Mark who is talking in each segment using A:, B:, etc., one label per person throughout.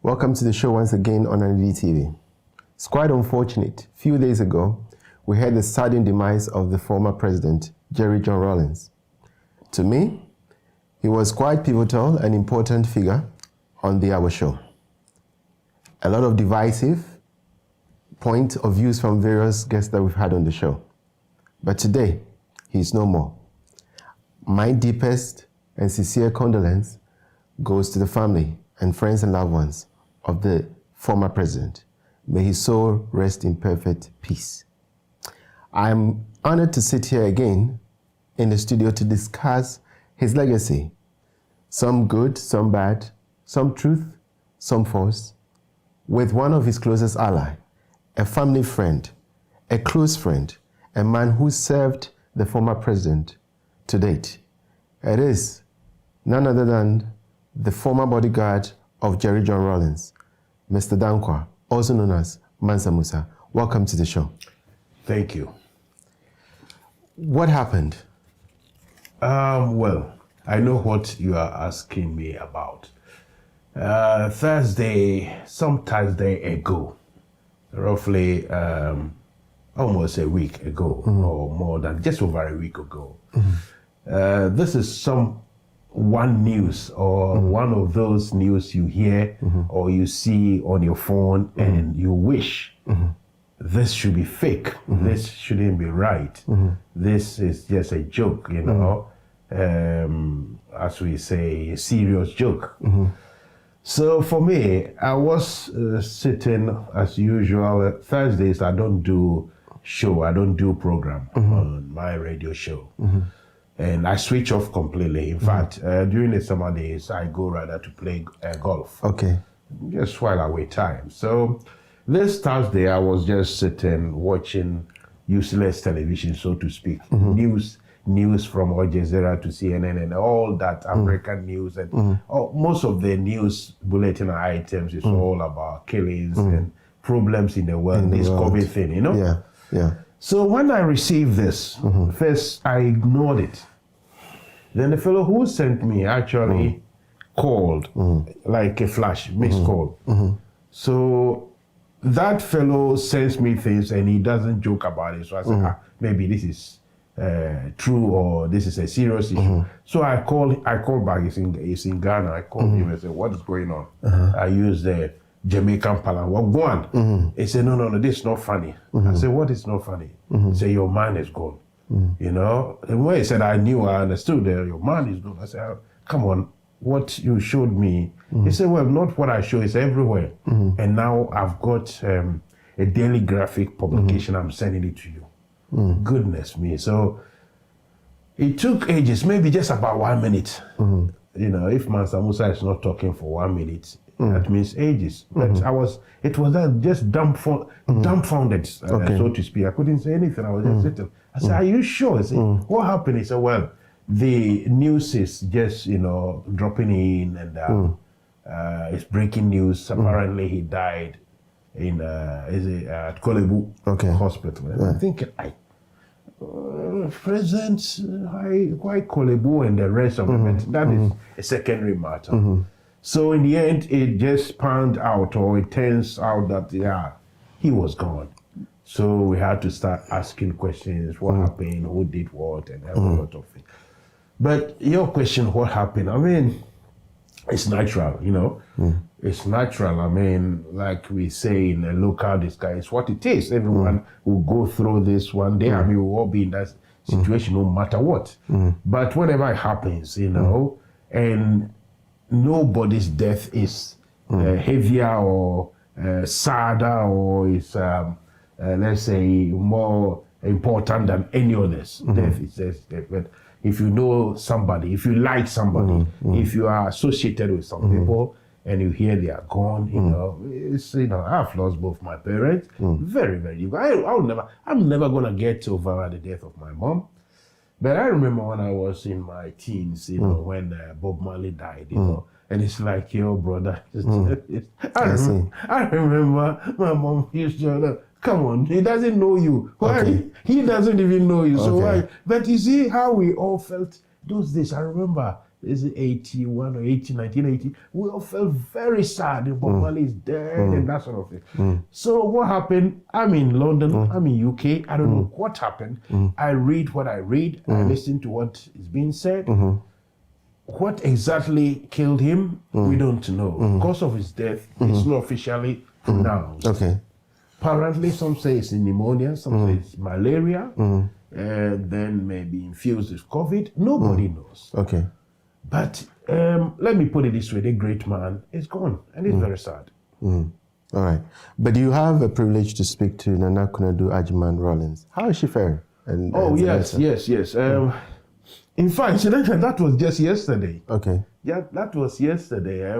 A: Welcome to the show once again on Andydtv. It's quite unfortunate. A few days ago, we heard the sudden demise of the former president, Jerry John Rawlings. To me, he was quite pivotal and important figure on our show. A lot of divisive point of views from various guests that we've had on the show. But today, he's no more. My deepest and sincere condolence goes to the family and friends and loved ones of the former president. May his soul rest in perfect peace. I'm honored to sit here again in the studio to discuss his legacy. Some good, some bad, some truth, some false, with one of his closest ally, a family friend, a close friend, a man who served the former president to date. It is none other than the former bodyguard of Jerry John Rawlings, Mr. Dankwa, also known as Mansa Musa. Welcome to the show.
B: Thank you.
A: What happened?
B: Well, I know what you are asking me about. Some Thursday ago, roughly almost a week ago, or more than just over a week ago, this is one news or one of those news you hear or you see on your phone and you wish this should be fake, this shouldn't be right, this is just a joke, you know, as we say, a serious joke. So for me, I was sitting as usual. Thursdays I don't do program on my radio show. And I switch off completely. In fact, during the summer days, I go rather to play golf. Okay. Just while I wait time. So this Thursday, I was just sitting watching useless television, so to speak. News from Al Jazeera to CNN and all that American news. And most of the news bulletin items is all about killings and problems in the world, this COVID thing, you know? Yeah. So when I received this, first I ignored it. Then the fellow who sent me actually called, like a flash, missed call. So that fellow sends me things and he doesn't joke about it. So I said, maybe this is true or this is a serious issue. So I called back, he's in Ghana. I called him and said, what is going on? I used the Jamaican parlance. Well, go on. He said, no, this is not funny. I said, what is not funny? He said, your man is gone. You know, and when he said, I understood that your man is gone. I said, come on, what you showed me. He said, well, not what I show, it's everywhere. And now I've got a daily graphic publication, I'm sending it to you. Goodness me. So it took ages, maybe just about 1 minute. You know, if Mansa Musa is not talking for 1 minute, that means ages. But it was just dumbfounded, so to speak. I couldn't say anything. I was just sitting. I said, are you sure? He said, what happened? He said, well, the news is just, you know, dropping in and it's breaking news. Apparently he died in at Kolebu Hospital. And I'm thinking, President, why Kolebu and the rest of it? That is a secondary matter. So in the end, it just panned out, or it turns out that, he was gone. So we had to start asking questions, what happened, who did what, and a lot of things. But your question, what happened? I mean, it's natural, you know. It's natural. I mean, like we say in a local disguise, it's what it is. Everyone will go through this one day. I mean, we will all be in that situation no matter what. But whenever it happens, you know, and nobody's death is heavier or sadder or is, let's say, more important than any other's. Death is just death. But if you know somebody, if you like somebody, if you are associated with some people and you hear they are gone, you know, it's, you know, I've lost both my parents. Very, very. I'm never going to get over the death of my mom. But I remember when I was in my teens, you know, when Bob Marley died, you know, and it's like, yo, brother. I remember my mom used to, come on, he doesn't know you. Why? He doesn't even know you. So why? But you see how we all felt those days. I remember is it 81 or 80, 1980, we all felt very sad. Bob Marley is dead and that sort of thing. So what happened? I'm in London, I'm in UK, I don't know what happened. I read what I read, I listen to what is being said. What exactly killed him, we don't know. Cause of his death is not officially pronounced.
A: Okay.
B: Apparently, some say it's pneumonia, some say it's malaria, and then maybe infused with COVID. Nobody knows.
A: Okay.
B: But let me put it this way: the great man is gone, and it's very sad.
A: All right. But you have a privilege to speak to Nana Konadu Agyeman Rawlings. How is she faring?
B: Yes. In fact, that was just yesterday.
A: Okay.
B: Yeah, that was yesterday.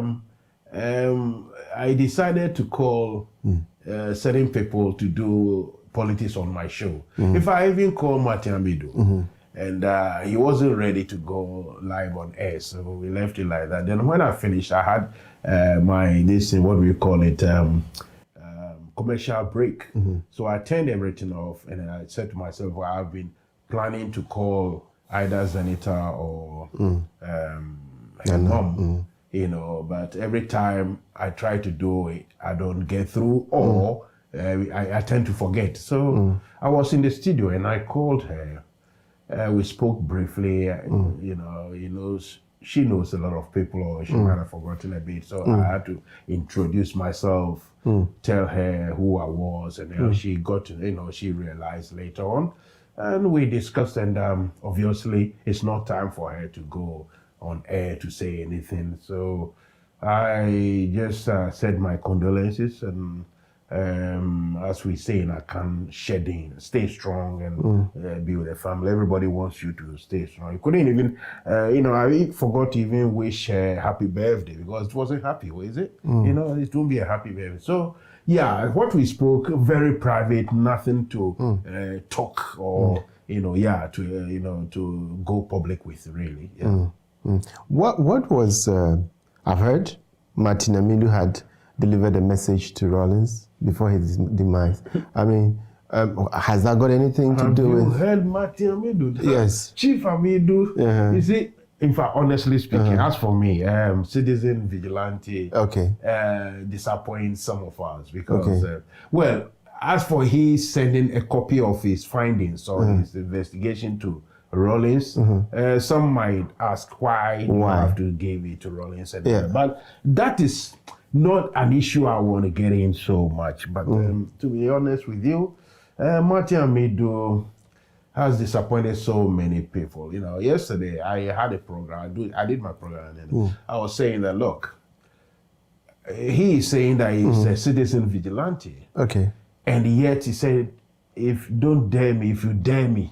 B: I decided to call certain people to do politics on my show. If I even called Martin Amidu, and he wasn't ready to go live on air, so we left it like that. Then when I finished, I had what we call it, commercial break. So I turned everything off, and I said to myself, well, I've been planning to call either Zanita or her mom, but every time I try to do it, I don't get through, or I tend to forget. So I was in the studio and I called her. We spoke briefly. She knows a lot of people, or she might have forgotten a bit. So I had to introduce myself, tell her who I was, and she got to, she realized later on. And we discussed, and obviously it's not time for her to go on air to say anything. So I just said my condolences, and as we say in Akan, shedding, stay strong and be with the family. Everybody wants you to stay strong. You couldn't even, I forgot to even wish her happy birthday because it wasn't happy, was it? It won't be a happy birthday. So yeah, what we spoke, very private, nothing to talk or, to go public with, really. Yeah.
A: What was, I've heard Martin Amidu had delivered a message to Rawlings before his demise. I mean, has that got anything to do with...
B: Have you heard Martin Amidu?
A: Yes.
B: Chief Amidu, you see, in fact, honestly speaking, as for me, citizen vigilante disappoints some of us because, as for he sending a copy of his findings on his investigation to Rawlings, some might ask why you have to give it to Rawlings. But that is not an issue I want to get in so much. But to be honest with you, Martin Amidu has disappointed so many people. Yesterday I had a program. I did my program, and I was saying that, look, he is saying that he's a citizen vigilante. Okay. And yet he said, if don't dare me, if you dare me.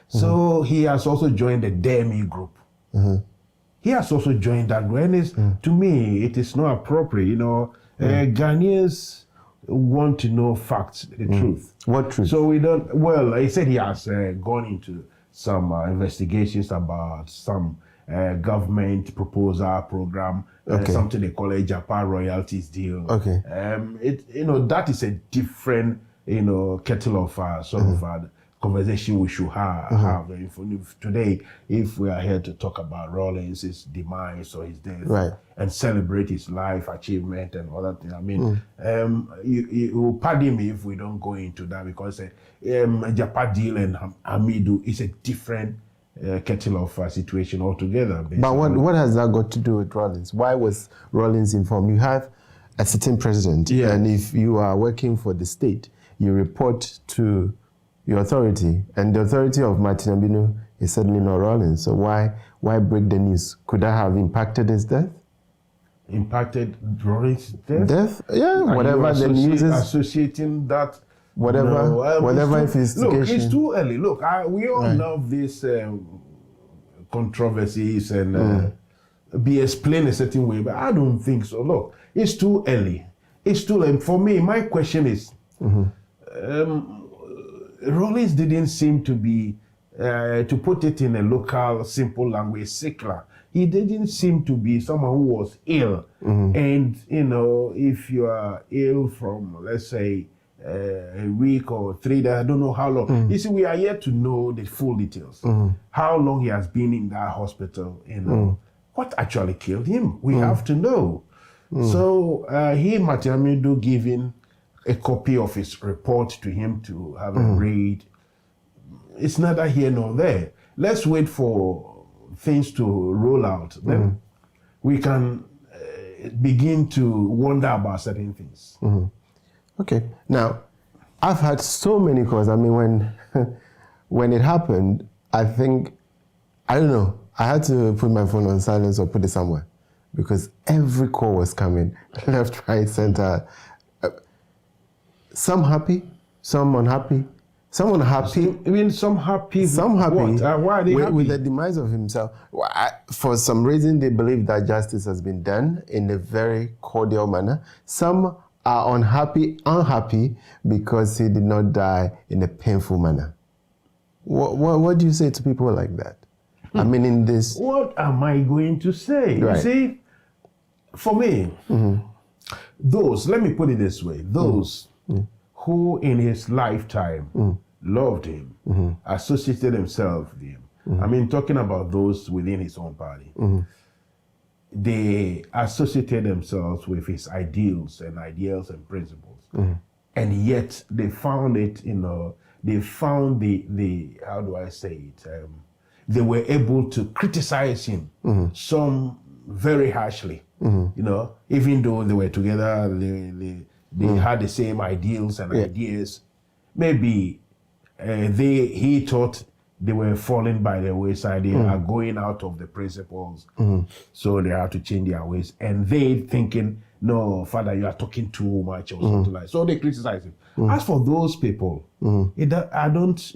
B: So he has also joined the Dare Me group. He has also joined that group. And to me, it is not appropriate. Ghanaians want to know facts, the truth.
A: What truth?
B: So we don't, he said he has gone into some investigations about some government proposal program, something they call a Japan royalties deal. Okay. That is a different, kettle of sort of conversation we should have. Today, if we are here to talk about Rawlings, his demise or his death, and celebrate his life achievement and other things, I mean, you will pardon me if we don't go into that, because Japan deal and Amidu is a different kettle of situation altogether. Basically.
A: But what has that got to do with Rawlings? Why was Rawlings informed? You have a sitting president, and if you are working for the state, you report to your authority, and the authority of Martin Amidu is certainly not Rawlings. So why break the news? Could that have impacted his death?
B: Impacted Rawlings' death?
A: Death? Yeah, whatever the news is.
B: Associating that.
A: Whatever investigation.
B: Look, it's too early. Look, we all love these controversies and be explained a certain way, but I don't think so. Look, it's too early. It's too late. For me, my question is, Rawlings didn't seem to be, to put it in a local, simple language, sickler. He didn't seem to be someone who was ill. And, if you are ill from, let's say, a week or 3 days, I don't know how long. You see, we are yet to know the full details. How long he has been in that hospital, what actually killed him? We have to know. So he, Matiamido, giving a copy of his report to him to have a read. It's neither here nor there. Let's wait for things to roll out. Then we can begin to wonder about certain things.
A: Okay. Now, I've had so many calls. I mean, when it happened, I think, I don't know, I had to put my phone on silence or put it somewhere because every call was coming, left, right, center. Some happy, some unhappy. Some unhappy.
B: I mean, some happy.
A: Some happy.
B: Why are they happy?
A: With the demise of himself. For some reason, they believe that justice has been done in a very cordial manner. Some are unhappy because he did not die in a painful manner. What do you say to people like that? I mean, in this...
B: What am I going to say?
A: Right.
B: You see, for me, those, let me put it this way, those who in his lifetime loved him, associated themselves with him, I mean, talking about those within his own party, they associated themselves with his ideals and principles. And yet they found it, they found the how do I say it? They were able to criticize him, some very harshly, even though they were together, they had the same ideals and ideas. Maybe he thought they were falling by the wayside. They are going out of the principles, so they have to change their ways. And they thinking, no, Father, you are talking too much or something like that. So they criticize him. As for those people, I don't,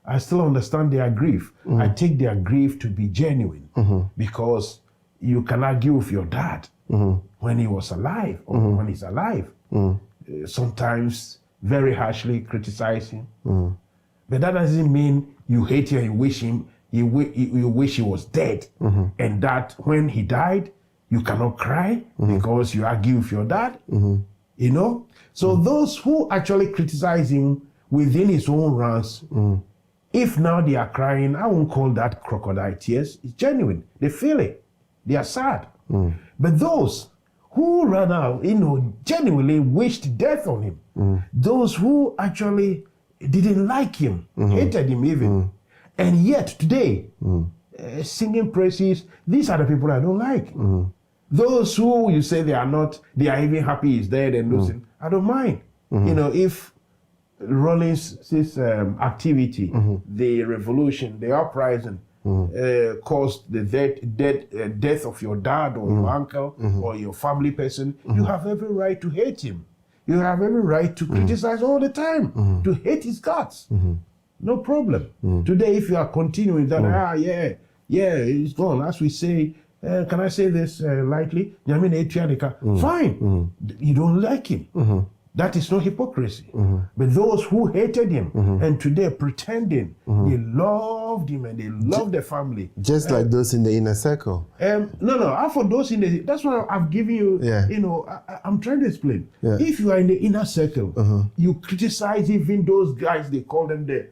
B: I still understand their grief. I take their grief to be genuine because you can argue with your dad when he was alive or when he's alive. Sometimes very harshly criticize him. But that doesn't mean you hate him, you wish him, you wish he was dead. And that when he died, you cannot cry because you argue with your dad. So those who actually criticize him within his own ranks, if now they are crying, I won't call that crocodile tears. It's genuine. They feel it. They are sad. But those who rather, genuinely wished death on him, those who actually didn't like him, hated him even, and yet today, singing praises, these are the people I don't like. Those who you say they are even happy he's dead and those things, I don't mind. If Rawlings' activity, the revolution, the uprising, caused the death of your dad or your uncle or your family person, you have every right to hate him. You have every right to criticize all the time, to hate his guts. No problem. Today, if you are continuing that, he's gone. As we say, can I say this lightly? Fine. You don't like him. That is no hypocrisy. But those who hated him and today pretending they loved him and they love the family.
A: Just like those in the inner circle.
B: No. For those in the, that's what I've given you, I'm trying to explain. If you are in the inner circle, you criticize even those guys, they call them the,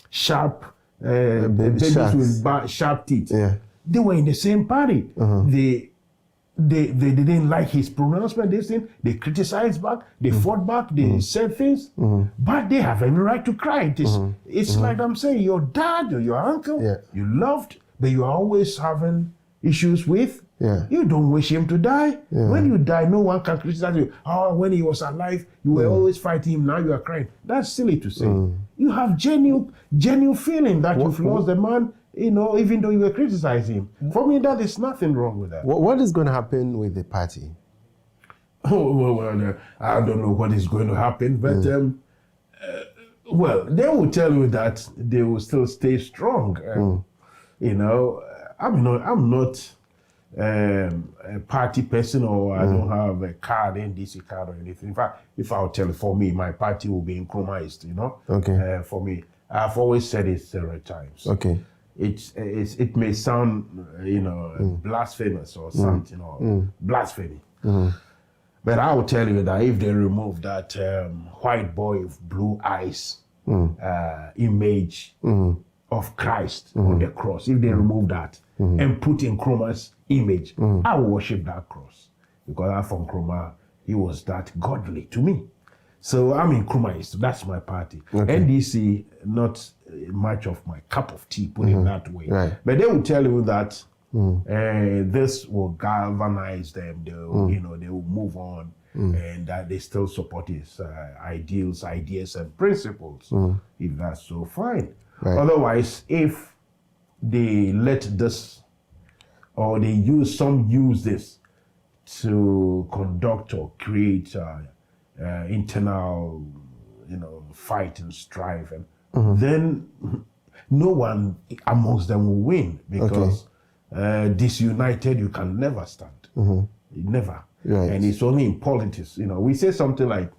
B: sharp, babies with sharp teeth. They were in the same party. They didn't like his pronouncement, this thing. They criticized back, they fought back, they said things, but they have every right to cry. It's like I'm saying, your dad or your uncle, you loved, but you are always having issues with. You don't wish him to die. When you die, no one can criticize you. Oh, when he was alive, you were always fighting him, now you are crying. That's silly to say. You have genuine feeling that you've lost the man, even though you were criticizing him. For me, that is nothing wrong with that.
A: What is going to happen with the party?
B: Well, I don't know what is going to happen, but they will tell you that they will still stay strong. I'm not a party person, or I don't have a card, NDC card or anything. In fact, if I'll tell you, for me, my party will be compromised.
A: Okay.
B: For me, I've always said it several times.
A: Okay.
B: It may sound, blasphemous or something, blasphemy. But I will tell you that if they remove that white boy with blue eyes image of Christ on the cross, if they remove that and put in Nkrumah's image, I will worship that cross. Because after Nkrumah, he was that godly to me. So I'm in Nkrumahist, that's my party.
A: Okay.
B: NDC, not much of my cup of tea, put it that way.
A: Right.
B: But they will tell you that this will galvanize them, they will move on, and that they still support his ideals, ideas, and principles. If that's so, fine. Right. Otherwise, if they let this, or they use this to conduct or create internal, fight and strife, and then no one amongst them will win, because disunited you can never stand, never. Right. And it's only in politics. We say something like,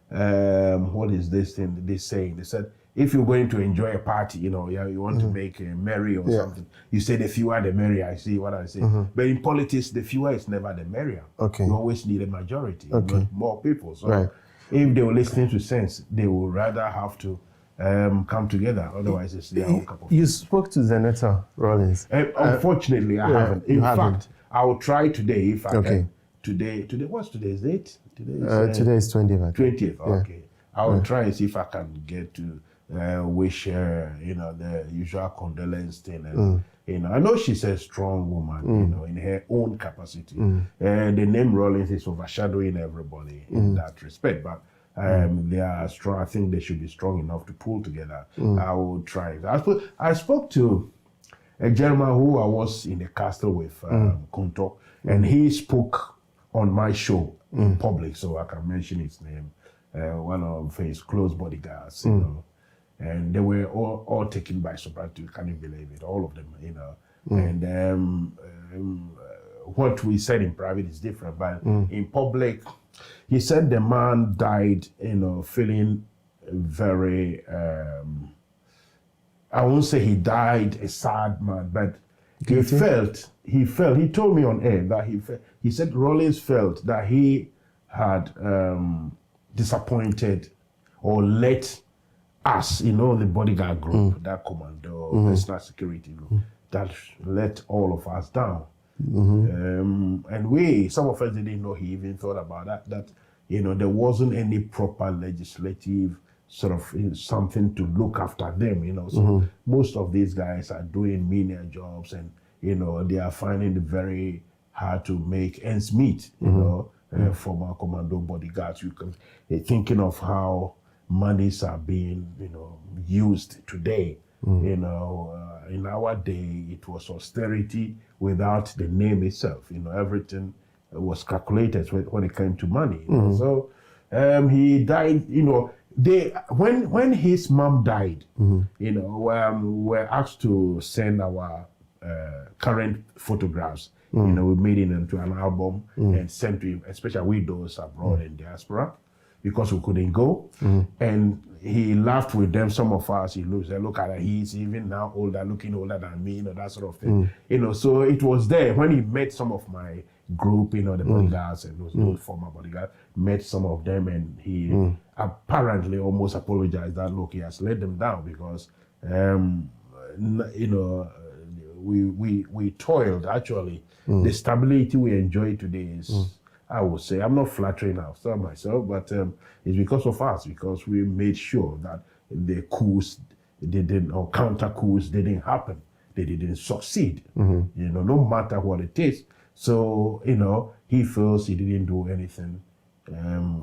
B: what is this thing they saying? They said, if you're going to enjoy a party, you want to make a merry or something, you say the fewer the merrier. I see what I say. But in politics, the fewer is never the merrier. Okay. You always need a majority, more people. So if they were listening to sense, they would rather have to come together. Otherwise, it's their own cup of tea.
A: You spoke to Senator Rawlings.
B: Unfortunately, I haven't. In fact, I will try today if I can. Today, what's today's date?
A: Today is 20th.
B: 20th, okay. I will try and see if I can get to wish her, the usual condolence thing. And, I know she's a strong woman, in her own capacity. The name Rawlings is overshadowing everybody in that respect, but they are strong. I think they should be strong enough to pull together. I will try. I spoke to a gentleman who I was in the castle with, Konto, and he spoke on my show in public, so I can mention his name. One of his close bodyguards, and they were all taken by surprise. You can't believe it, all of them, And what we said in private is different, but in public, he said the man died, feeling very. I won't say he died a sad man, but he felt. He told me on air that he said Rawlings felt that he had disappointed or let us, the bodyguard group, that commando, national security group, that let all of us down. And some of us didn't know he even thought about that there wasn't any proper legislative sort of something to look after them, So most of these guys are doing menial jobs, and they are finding it very hard to make ends meet, former commando bodyguards. You can thinking of how monies are being, used today. In our day, it was austerity without the name itself. Everything was calculated when it came to money. So he died. When his mom died, we were asked to send our current photographs. We made it into an album and sent to him, especially widows abroad in diaspora, because we couldn't go. And he laughed with them. Some of us, he said, look at it, he's even now older, looking older than me, that sort of thing. So it was there when he met some of my group, the bodyguards and those former bodyguards, met some of them, and he apparently almost apologized that, look, he has let them down because, we toiled, actually. The stability we enjoy today is, I would say, I'm not flattering myself, but it's because of us, because we made sure that the coups or counter coups didn't happen. They didn't succeed, no matter what it is. So, he feels he didn't do anything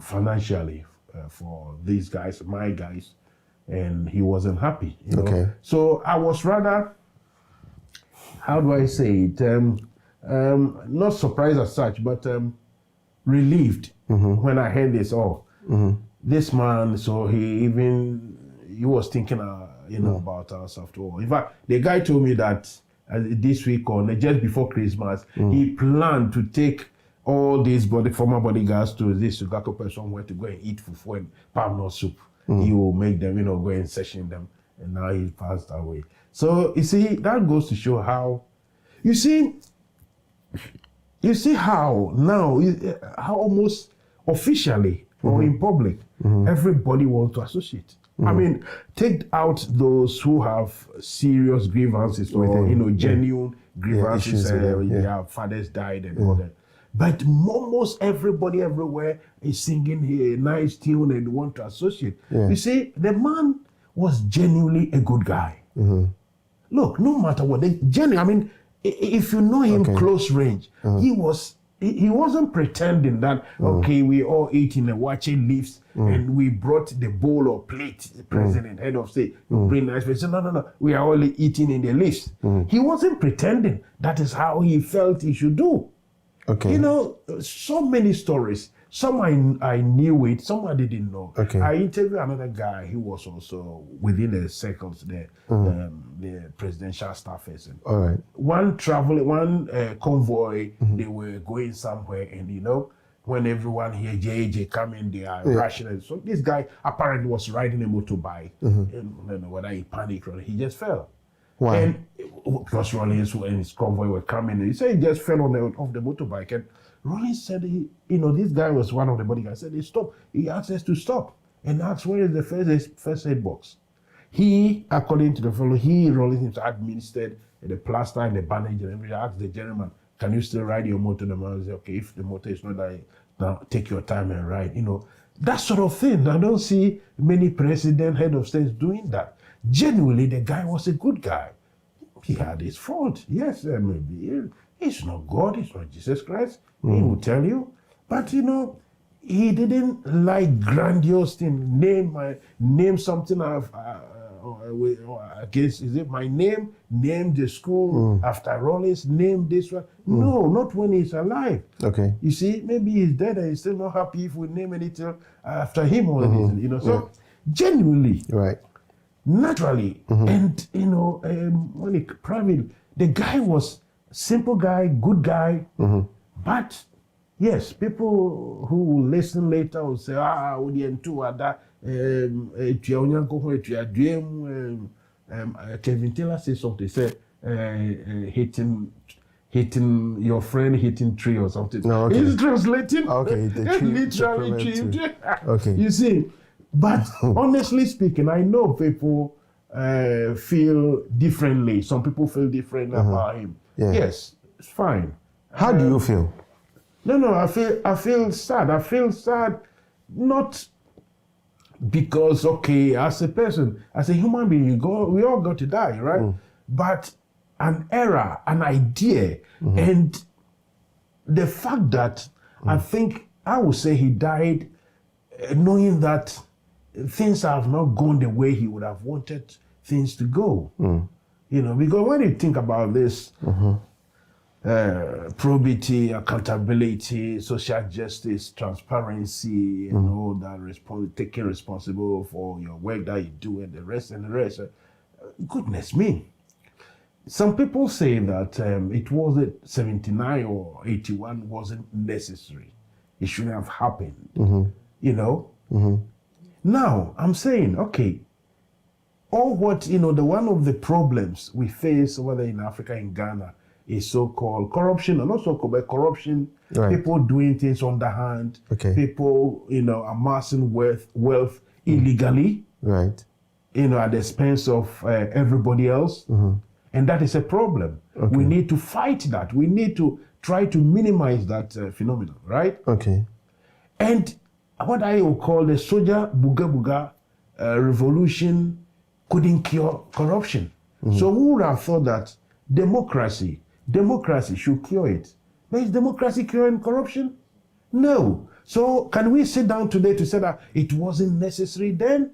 B: financially for these guys, my guys, and he wasn't happy. So I was rather, how do I say it? Not surprised as such, but relieved when I heard this. This man, so he was thinking, about us after all. In fact, the guy told me that this week just before Christmas, he planned to take all these former bodyguards to this Sugako somewhere to go and eat fufu and palm nut soup. He will make them, go and session them, and now he passed away. So you see, that goes to show how, you see how now, how almost officially or in public, everybody wants to associate. I mean, take out those who have serious grievances or, genuine grievances. Their fathers died and all that. But almost everybody everywhere is singing a nice tune and want to associate. You see, the man was genuinely a good guy. Look, no matter what, if you know him close range, he wasn't pretending that, okay, we all eating and watching leaves and we brought the bowl or plate, the president, head of state, bring nice food. No, we are only eating in the leaves. He wasn't pretending that is how he felt he should do.
A: Okay.
B: So many stories. Some I knew it, some I didn't know.
A: Okay.
B: I interviewed another guy who was also within the circles there, the presidential staff person.
A: All right.
B: One convoy, they were going somewhere, and when everyone here, JJ come in, they are rushing. And so this guy apparently was riding a motorbike, and I don't know whether he panicked or he just fell.
A: Why?
B: And because Rawlings and his convoy were coming, he said he just fell off the motorbike. And Rawlings said, this guy was one of the bodyguards. Said he stopped. He asked us to stop and asked where is the first aid box. He, according to the fellow, Rawlings administered the plaster and the bandage and everything. Asked the gentleman, can you still ride your motor? The man said, okay, if the motor is not dying, now take your time and ride. That sort of thing. I don't see many president, head of states doing that. Genuinely, the guy was a good guy. He had his fault. Yes, maybe he's not God, he's not Jesus Christ. He will tell you. But he didn't like grandiose thing. Name something against. Is it my name? Name the school after Rawlings. Name this one. No, not when he's alive. Okay. You see, maybe he's dead and he's still not happy if we name anything after him or anything. So genuinely, right. Naturally, and when he private, the guy was simple guy, good guy, but yes, people who will listen later will say, Kevin Taylor says something, say hitting your friend, hitting tree or something. No, okay. He's translating. Okay, literally tree. Okay. You see. But honestly speaking, I know people feel differently. Some people feel different about him. Yeah. Yes, it's fine.
A: How do you feel?
B: No, I feel sad. I feel sad not because, okay, as a person, as a human being, we all got to die, right? But an era, an idea, and the fact that I think I would say he died knowing that things have not gone the way he would have wanted things to go. Because when you think about this, probity, accountability, social justice, transparency, and all that, taking responsible for your work that you do and the rest, goodness me. Some people say that it wasn't 79 or 81 wasn't necessary. It shouldn't have happened, Now, I'm saying, okay, all what, the one of the problems we face over there in Africa, in Ghana, is so-called corruption, and not so-called, but corruption, right. People doing things underhand, people, amassing wealth illegally, right? At the expense of everybody else. And that is a problem. Okay. We need to fight that. We need to try to minimize that phenomenon, right? Okay. And what I will call the Soja Buga revolution couldn't cure corruption. So who would have thought that democracy should cure it? But is democracy curing corruption? No. So can we sit down today to say that it wasn't necessary then?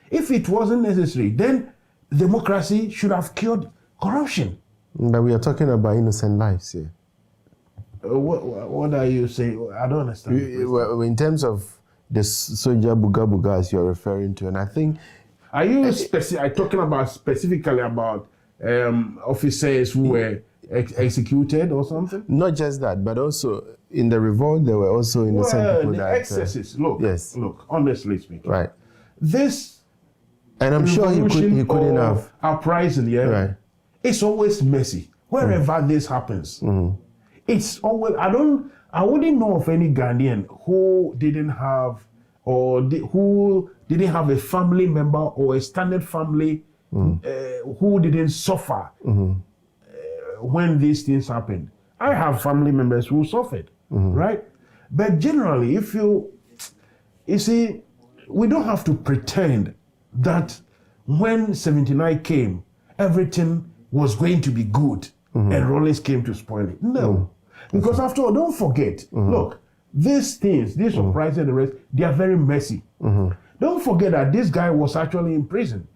B: If it wasn't necessary, then democracy should have cured corruption.
A: But we are talking about innocent lives here.
B: What are you saying? I don't understand.
A: In terms of the Soja Buga as you're referring to, and I think...
B: Are you talking about specifically about officers who were executed or something?
A: Not just that, but also in the revolt, there were also innocent people that...
B: excesses. Look, honestly speaking.
A: Right.
B: This...
A: And I'm sure he couldn't have...
B: uprising, yeah? Right. It's always messy. Wherever this happens. It's always... I wouldn't know of any Ghanaian who didn't have... who didn't have a family member or a standard family who didn't suffer when these things happened. I have family members who suffered, right? But generally, if you see, we don't have to pretend that when 79 came, everything was going to be good and Rawlings came to spoil it. No. Because after all, don't forget, look, these things, these surprises and the rest, they are very messy. Don't forget that this guy was actually in prison.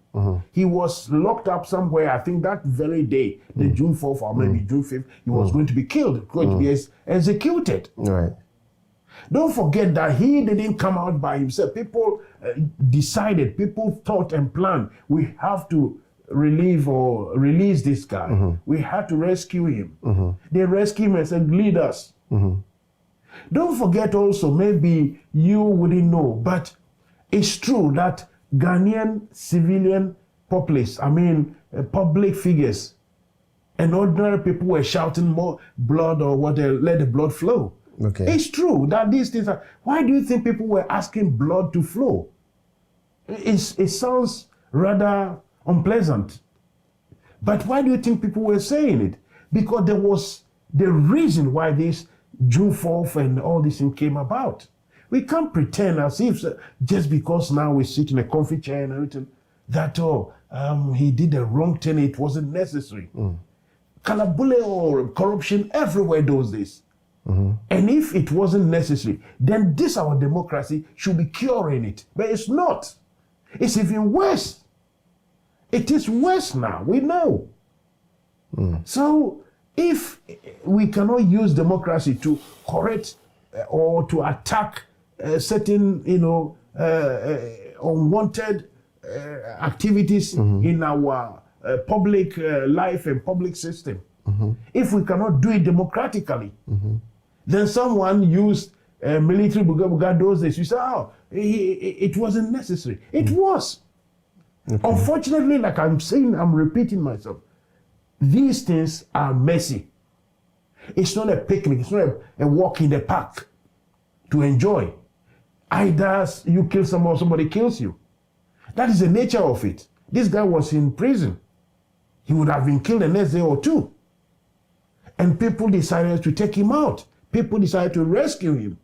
B: He was locked up somewhere, I think that very day, the June 4th or maybe June 5th, he was going to be killed, going to be executed.
A: Right.
B: Don't forget that he didn't come out by himself. People decided, people thought and planned, we have to release this guy. We had to rescue him. They rescued him and said, lead us. Don't forget also, maybe you wouldn't know, but it's true that Ghanaian civilian populace, public figures, and ordinary people were shouting more blood or whatever, let the blood flow.
A: Okay.
B: It's true that these things are. Why do you think people were asking blood to flow? It sounds rather unpleasant. But why do you think people were saying it? Because there was the reason why this June 4th and all this thing came about. We can't pretend as if just because now we sit in a comfy chair and everything, that he did the wrong thing, it wasn't necessary. Kalabule or corruption everywhere does this. And if it wasn't necessary, then this our democracy should be curing it. But it's not. It's even worse. It is worse now, we know. So if we cannot use democracy to correct or to attack certain, unwanted activities in our public life and public system, if we cannot do it democratically, then someone used military buga those days. You say, it wasn't necessary. It was. Unfortunately, like I'm saying, I'm repeating myself, these things are messy. It's not a picnic. It's not a walk in the park to enjoy. Either you kill someone or somebody kills you. That is the nature of it. This guy was in prison. He would have been killed the next day or two. And people decided to take him out. People decided to rescue him.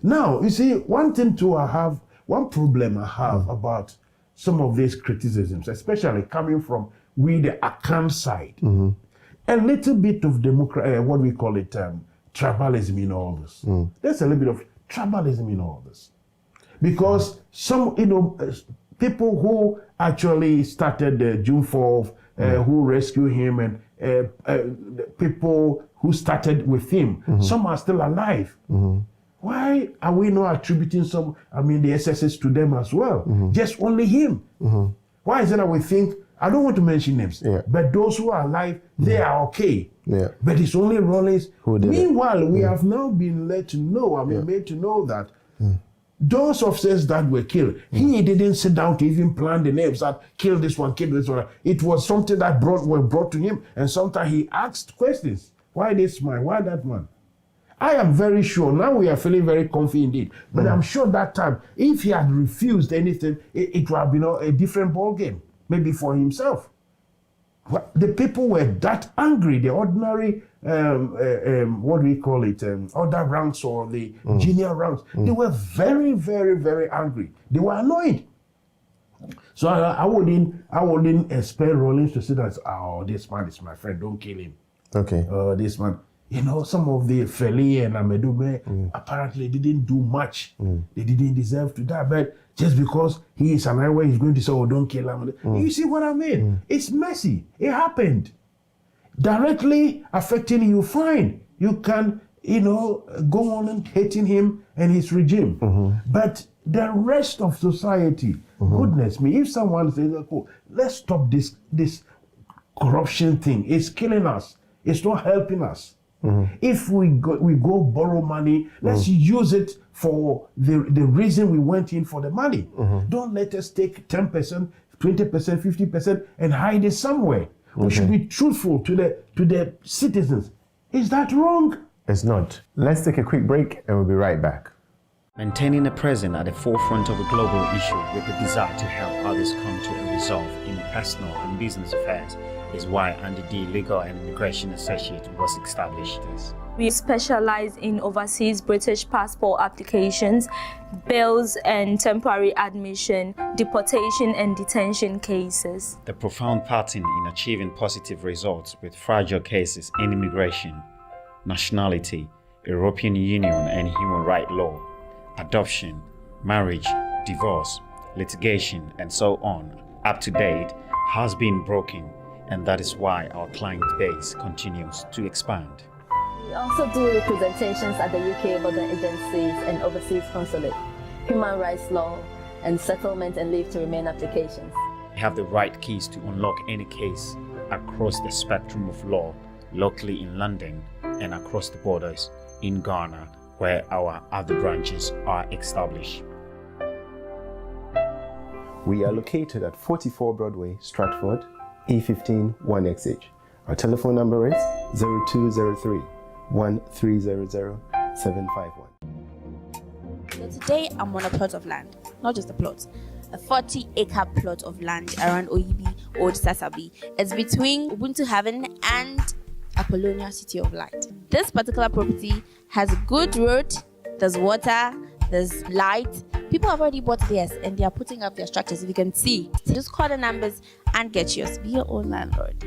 B: Now, you see, one problem I have about some of these criticisms, especially coming from the Akan side, a little bit of what we call it, tribalism in all this. There's a little bit of tribalism in all this. Because some, people who actually started the June 4th, who rescued him, and people who started with him, some are still alive. Why are we not attributing the excesses to them as well? Just only him. Why is it that we think, I don't want to mention names, but those who are alive, they are okay. But it's only Rawlings. Meanwhile, we have now been led to know, made to know that those officers that were killed, he didn't sit down to even plan the names that kill this one, kill this one. It was something that were brought to him, and sometimes he asked questions. Why this man? Why that one? I am very sure, now we are feeling very comfy indeed, but I'm sure that time, if he had refused anything, it would have been a different ball game, maybe for himself. The people were that angry, the ordinary, what do we call it, other ranks or the junior ranks, they were very, very, very angry. They were annoyed. So I wouldn't expect Rawlings to sit there and say, this man is my friend, don't kill him.
A: Okay.
B: This man. Some of the Feli and Amedume apparently didn't do much. They didn't deserve to die. But just because he is an highway, he's going to say, don't kill him. You see what I mean? It's messy. It happened. Directly affecting you, fine. You can, go on and hating him and his regime. But the rest of society, goodness me, if someone says, let's stop this corruption thing. It's killing us. It's not helping us. If we go borrow money, let's use it for the reason we went in for the money. Don't let us take 10%, 20%, 50% and hide it somewhere. We should be truthful to the citizens. Is that wrong?
A: It's not. Let's take a quick break and we'll be right back.
C: Maintaining a presence at the forefront of a global issue with the desire to help others come to a resolve in personal and business affairs is why Andydtv Legal and Immigration Associate was established.
D: We specialize in overseas British passport applications, bails and temporary admission, deportation and detention cases.
C: The profound pattern in achieving positive results with fragile cases in immigration, nationality, European Union and human rights law, adoption, marriage, divorce, litigation, and so on, up to date, has been broken, and that is why our client base continues to expand.
E: We also do representations at the UK border agencies and overseas consulate, human rights law, and settlement and leave to remain applications.
C: We have the right keys to unlock any case across the spectrum of law, locally in London and across the borders in Ghana, where our other branches are established.
A: We are located at 44 Broadway, Stratford, E15 1XH. Our telephone number is 0203 1300 751.
F: So today I'm on a plot of land, not just a plot, a 40-acre plot of land around Oyibi, Old Sasabi. It's between Ubuntu Haven and Apollonia City of Light. This particular property has a good road, there's water, there's light. People have already bought theirs and they are putting up their structures. If you can see, so just call the numbers and get yours. Be your own landlord.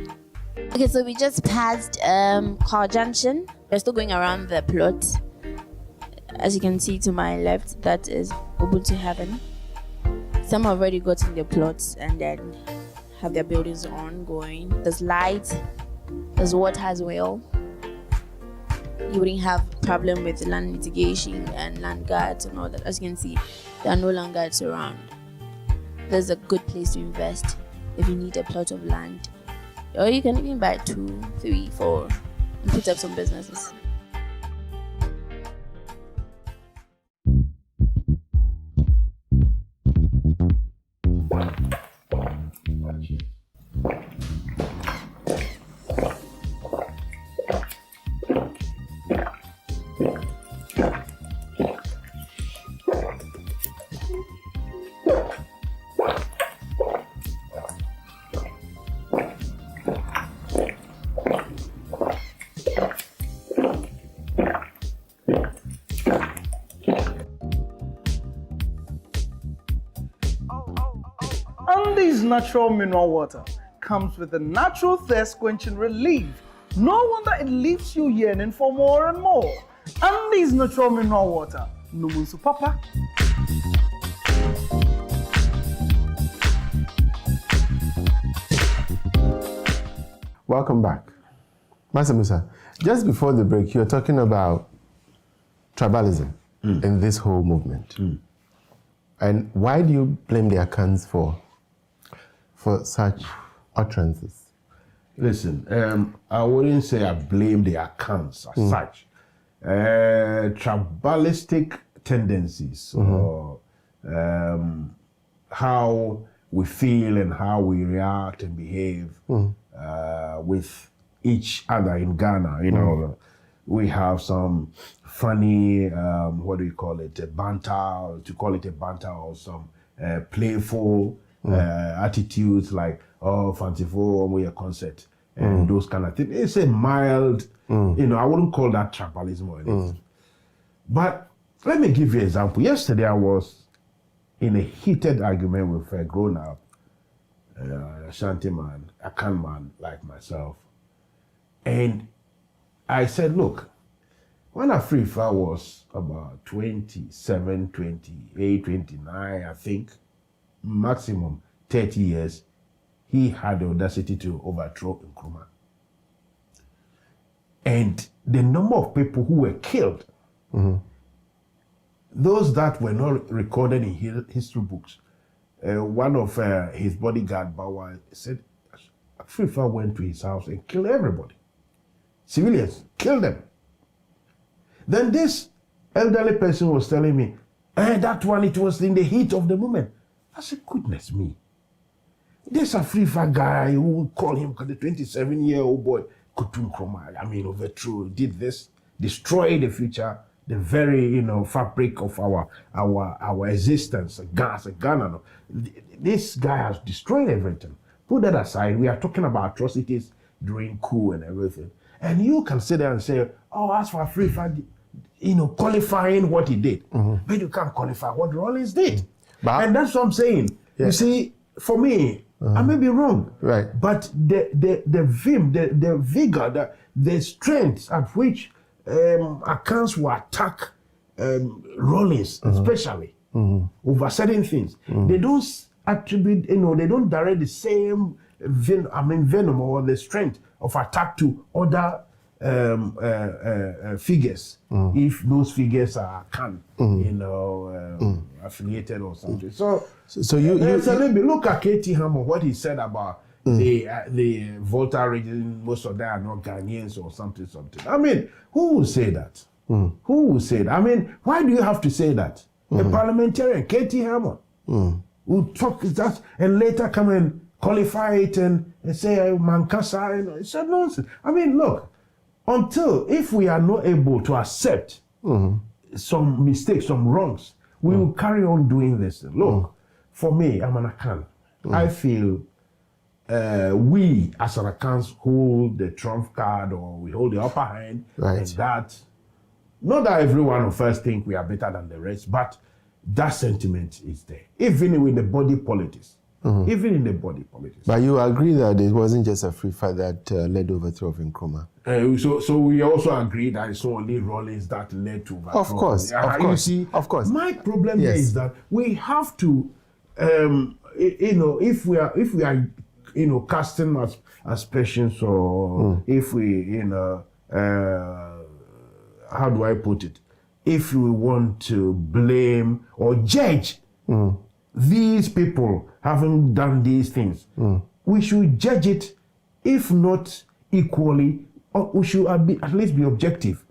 F: Okay, so we just passed Car Junction. We're still going around the plot. As you can see to my left, that is Ubuntu Haven. Some have already gotten their plots and then have their buildings ongoing. There's light, there's water as well. You wouldn't have problem with land litigation and land guards and all that. As you can see, there are no land guards around. There's a good place to invest if you need a plot of land. Or you can even buy 2, 3, 4 and put up some businesses.
G: Andydtv natural mineral water comes with a natural thirst-quenching relief. No wonder it leaves you yearning for more and more. Andydtv natural mineral water. Numunsu Papa.
A: Welcome back. Mansa Musa, just before the break, you were talking about tribalism in this whole movement. And why do you blame the Akans for such utterances?
B: Listen, I wouldn't say I blame the Akans as such. Tribalistic tendencies, or how we feel and how we react and behave with each other in Ghana. You know, we have some funny, what do you call it, a banter, to call it a banter, or some playful attitudes like, oh, fanciful, we a concert, and those kind of things. It's a mild, you know, I wouldn't call that tribalism or anything. But let me give you an example. Yesterday I was in a heated argument with a grown-up Ashanti man, a Akan man like myself. And I said, look, when Afrifa was about 27, 28, 29, I think, maximum 30 years, he had the audacity to overthrow Nkrumah. And the number of people who were killed, those that were not recorded in history books, one of his bodyguard, Bawa, said Afrifa went to his house and killed everybody. Civilians, killed them. Then this elderly person was telling me, that one, it was in the heat of the moment. I said, goodness me. This Afrifa guy who call him the 27-year-old boy, Kutum Nkrumah, I mean, overthrew, did this, destroyed the future the very fabric of our existence, as a Ghana. This guy has destroyed everything. Put that aside. We are talking about atrocities during coup and everything, and you can sit there and say, "Oh, as for Afrifa, qualifying what he did," but you can't qualify what Rawlings did, and that's what I'm saying. Yeah. You see, for me, I may be wrong,
A: right?
B: But the vim, the vigor, the strength at which accounts will attack Rawlings, especially over certain things, they don't attribute, they don't direct the same venom or the strength of attack to other figures, if those figures are affiliated or something. So you look at K.T. Hammond, what he said about the Volta region, most of them are not Ghanaians or something. I mean, who will say that? Who will say that? I mean, why do you have to say that? A parliamentarian, K.T. Hammond, will talk that and later come and qualify it and say Mankasa. It's a nonsense. I mean, look, if we are not able to accept some mistakes, some wrongs, we will carry on doing this. Look, for me, I'm an Akan. I feel we as an Akans hold the trump card, or we hold the upper hand, and that, not that every one of us think we are better than the rest, but that sentiment is there, even in the body politics. Even in the body politics.
A: But you agree that it wasn't just a free fight that led to overthrow of Nkrumah?
B: So we also agree that it's only Rawlings that led to overthrow.
A: Of course.
B: You see,
A: of course.
B: My problem here is that we have to, if we are, casting aspersions, or if we, how do I put it? If we want to blame or judge these people having done these things, we should judge it, if not equally, or we should at least be objective.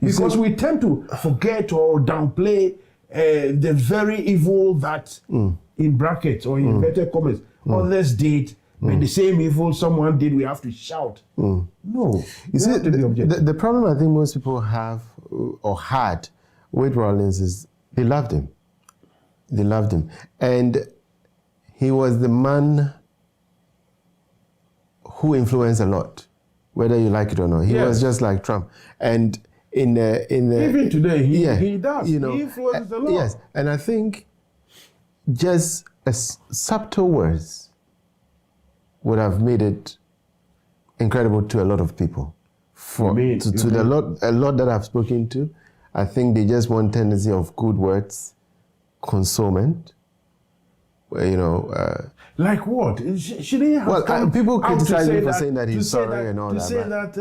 B: Because we tend to forget or downplay the very evil that, in brackets or in inverted commas, others did, but the same evil someone did, we have to shout. No,
A: you see, the problem I think most people have or had with Rawlings is they loved him. They loved him. And he was the man who influenced a lot, whether you like it or not. He was just like Trump. And in the
B: even today, he does. He influences a lot.
A: Yes, and I think just subtle words would have made it incredible to a lot of people. A lot that I've spoken to, I think they just want tendency of good words, consolement,
B: like what? Should he have
A: people criticize him for saying that he's sorry and all that.
B: To say that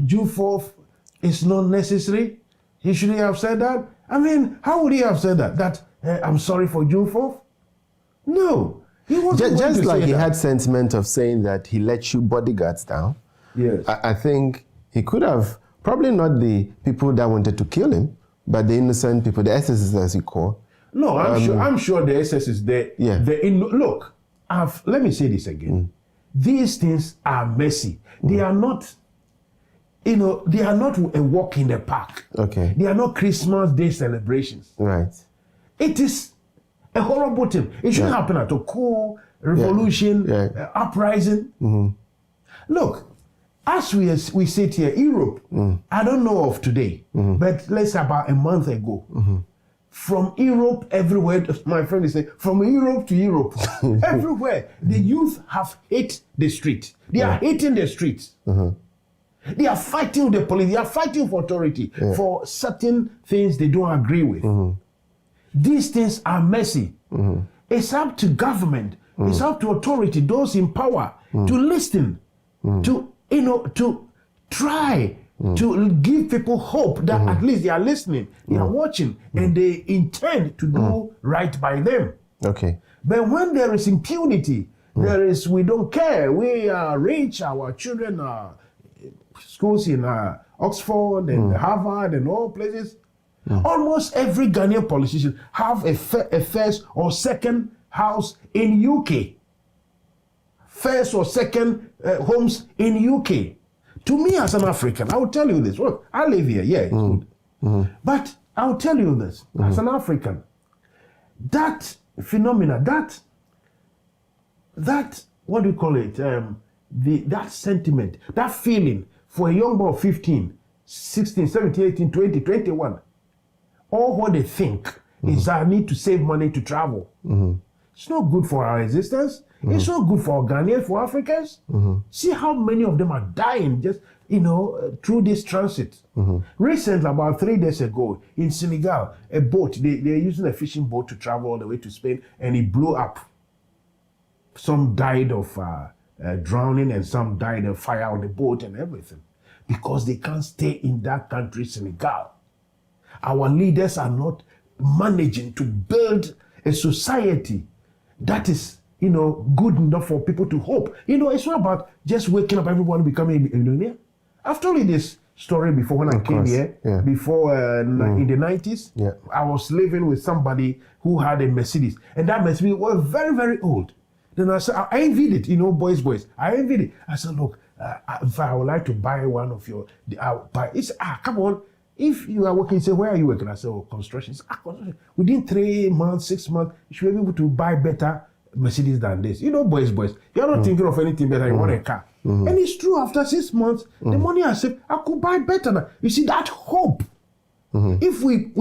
B: June 4th is not necessary, he shouldn't have said that. I mean, how would he have said that? That I'm sorry for June 4th? No. He wasn't
A: just like he
B: that.
A: had sentiment of saying that he let shoot bodyguards down.
B: Yes.
A: I think he could have, probably not the people that wanted to kill him, but the innocent people, the SSs as you call.
B: No, I'm sure the SS is there.
A: Yeah.
B: Look, let me say this again. These things are messy. They are not, they are not a walk in the park.
A: Okay.
B: They are not Christmas Day celebrations.
A: Right.
B: It is a horrible thing. It shouldn't happen at a coup, revolution, uprising. Look, as we sit here, Europe, I don't know of today, but let's say about a month ago, from Europe everywhere, my friend is saying, from Europe to Europe, everywhere, the youth have hit the street. They are hitting the streets. They are fighting with the police. They are fighting for authority, for certain things they don't agree with. These things are messy. It's up to government, it's up to authority, those in power, to listen, to try to give people hope that at least they are listening, they are watching, and they intend to do right by them.
A: Okay.
B: But when there is impunity, there is, we don't care, we are rich, our children are schools in Oxford and Harvard and all places. Almost every Ghanaian politician have a first or second house in UK. First or second homes in UK. To me as an African, I will tell you this. Look, I live here. Yeah, it's good. But I'll tell you this, as an African, that phenomena, that what do you call it? That sentiment, that feeling for a young boy of 15, 16, 17, 18, 20, 21, all what they think is that I need to save money to travel. It's not good for our existence. It's not good for Ghanaians, for Africans. See how many of them are dying just, through this transit. Recently, about 3 days ago, in Senegal, a boat, they're using a fishing boat to travel all the way to Spain, and it blew up. Some died of drowning, and some died of fire on the boat and everything, because they can't stay in that country, Senegal. Our leaders are not managing to build a society that is, good enough for people to hope. It's not about just waking up everyone becoming a millionaire. I've told you this story before when I came here, before in the 90s. I was living with somebody who had a Mercedes, and that Mercedes was very, very old. Then I said, I envied it, boys. I envied it. I said, look, if I would like to buy one of your, I'll buy. He said, come on. If you are working, say, where are you working? I said, construction. He said, construction. Within 3 months, 6 months, you should be able to buy better Mercedes than this. Boys, you're not thinking of anything better. You want a car. And it's true, after 6 months, the money I saved, I could buy better now. You see, that hope. If we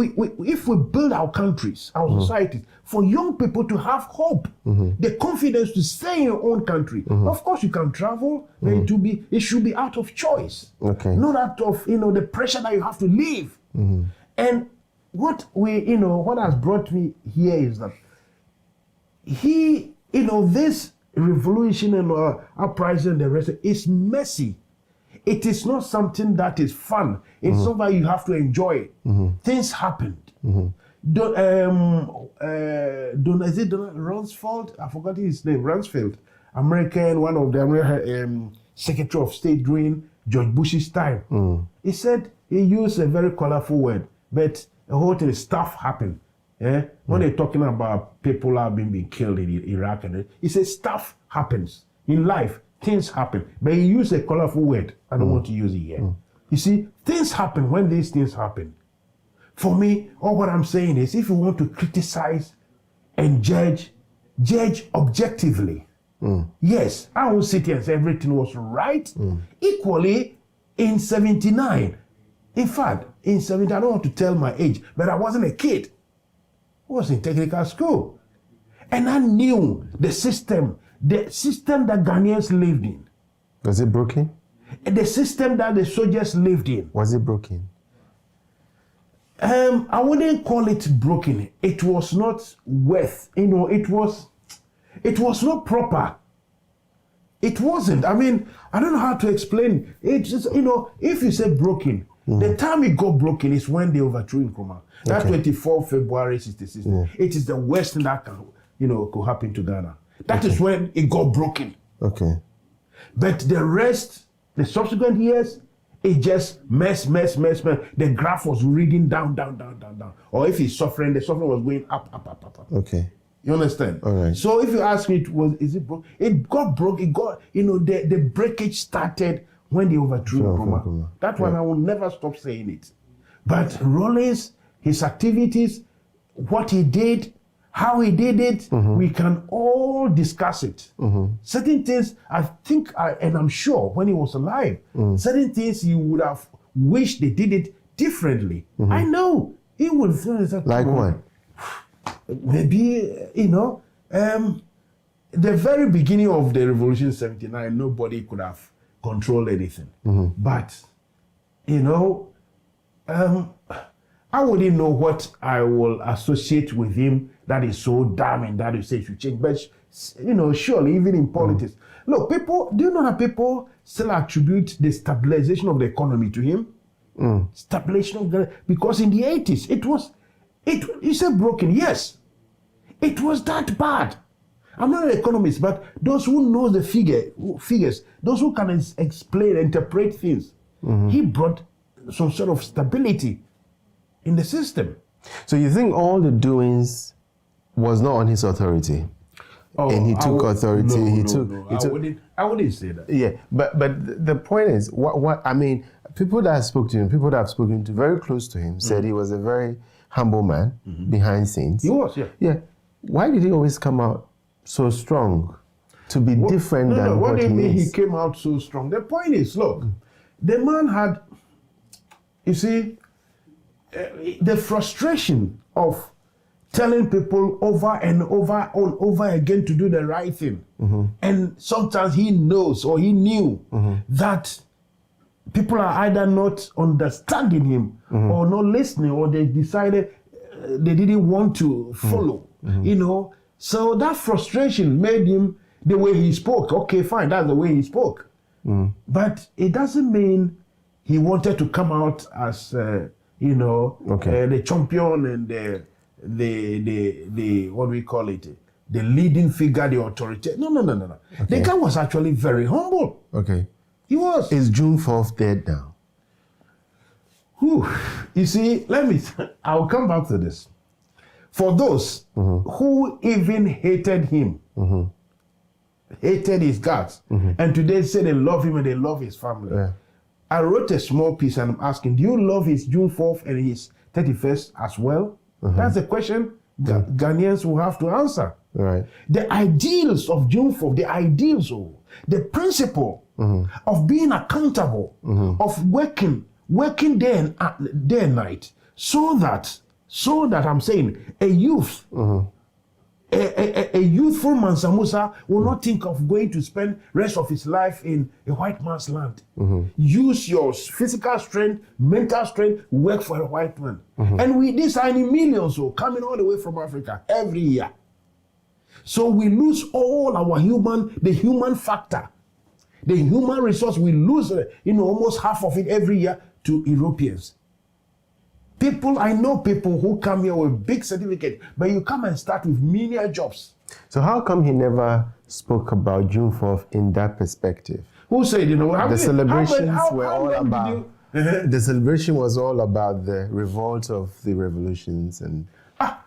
B: build our countries, our societies, for young people to have hope, the confidence to stay in your own country. Of course, you can travel, but it should be out of choice, not out of the pressure that you have to live. And what has brought me here is that this revolution and uprising and the rest is messy. It is not something that is fun. It's something you have to enjoy. Things happened. Is it Donald Rumsfeld? I forgot his name. Rumsfeld, American, one of the American Secretary of State during George Bush's time. He said he used a very colorful word, but the whole thing, stuff happened. When they're talking about people have been killed in Iraq, and he said stuff happens in life. Things happen, but he used a colorful word. I don't want to use it here. You see, things happen when these things happen. For me, all what I'm saying is, if you want to criticize and judge objectively. Yes, I won't sit here and say everything was right. Equally, in 79, in fact, in 79, I don't want to tell my age, but I wasn't a kid. I was in technical school. And I knew the system that Ghanaians lived in.
A: Was it broken?
B: The system that the soldiers lived in.
A: Was it broken?
B: I wouldn't call it broken. It was not worth, it was not proper. It wasn't. I mean, I don't know how to explain. It's just, if you say broken, the time it got broken is when they overthrew Nkrumah. That's 24 February 66. It is the worst thing that can, could happen to Ghana. That is when it got broken. But the rest, the subsequent years, it just mess. The graph was reading down. Or if he's suffering, the suffering was going up. You understand?
A: All right.
B: So if you ask me, is it broke? It got broke. It got, the breakage started when they overthrew Nkrumah. That's why I will never stop saying it. But Rawlings, his activities, what he did, how he did it, we can all discuss it. Certain things, I think, and I'm sure when he was alive, certain things he would have wished they did it differently. I know. He would feel
A: like what?
B: Maybe, the very beginning of the revolution in 79, nobody could have controlled anything. But, I wouldn't know what I will associate with him that is so damning that you say it should change. But, surely, even in politics. Look, do you know that people still attribute the stabilization of the economy to him? Stabilization of the, because in the 80s, you said broken, yes. It was that bad. I'm not an economist, but those who know the figures, those who can explain, interpret things, he brought some sort of stability in the system.
A: So you think all the doings was not on his authority? And he took authority.
B: I wouldn't say that.
A: Yeah, but the point is, what I mean, people that have spoken to him, people that have spoken to very close to him, said he was a very humble man behind scenes.
B: He was, yeah.
A: Yeah. Why did he always come out so strong to be different than
B: what
A: what
B: do you
A: he
B: mean
A: is?
B: he came out so strong? The point is, look, the man had, you see, the frustration of telling people over and over again to do the right thing. And sometimes he knows or he knew that people are either not understanding him or not listening, or they decided they didn't want to follow, you know. So that frustration made him the way he spoke. Okay, fine, that's the way he spoke. But it doesn't mean he wanted to come out as, you know, the champion and the what do we call it? The leading figure, the authority. No. Okay. The guy was actually very humble.
A: Okay.
B: He was.
A: Is June 4th dead now?
B: Whew. You see, I'll come back to this. For those who even hated him, hated his guts, and today say they love him and they love his family.
A: Yeah.
B: I wrote a small piece and I'm asking, do you love his June 4th and his 31st as well? That's the question Ghanaians will have to answer.
A: Right.
B: The ideals of June 4th, the principle of being accountable, of working day and night, so that I'm saying a youth, a youthful Mansa Musa will not think of going to spend rest of his life in a white man's land. Use your physical strength, mental strength, work for a white man. And these are in millions coming all the way from Africa every year. So we lose all our the human factor, the human resource. We lose, almost half of it every year to Europeans. I know people who come here with big certificate, but you come and start with menial jobs.
A: So how come he never spoke about June 4th in that perspective?
B: Who said,
A: the celebrations were all about. The celebration was all about the revolt of the revolutions and.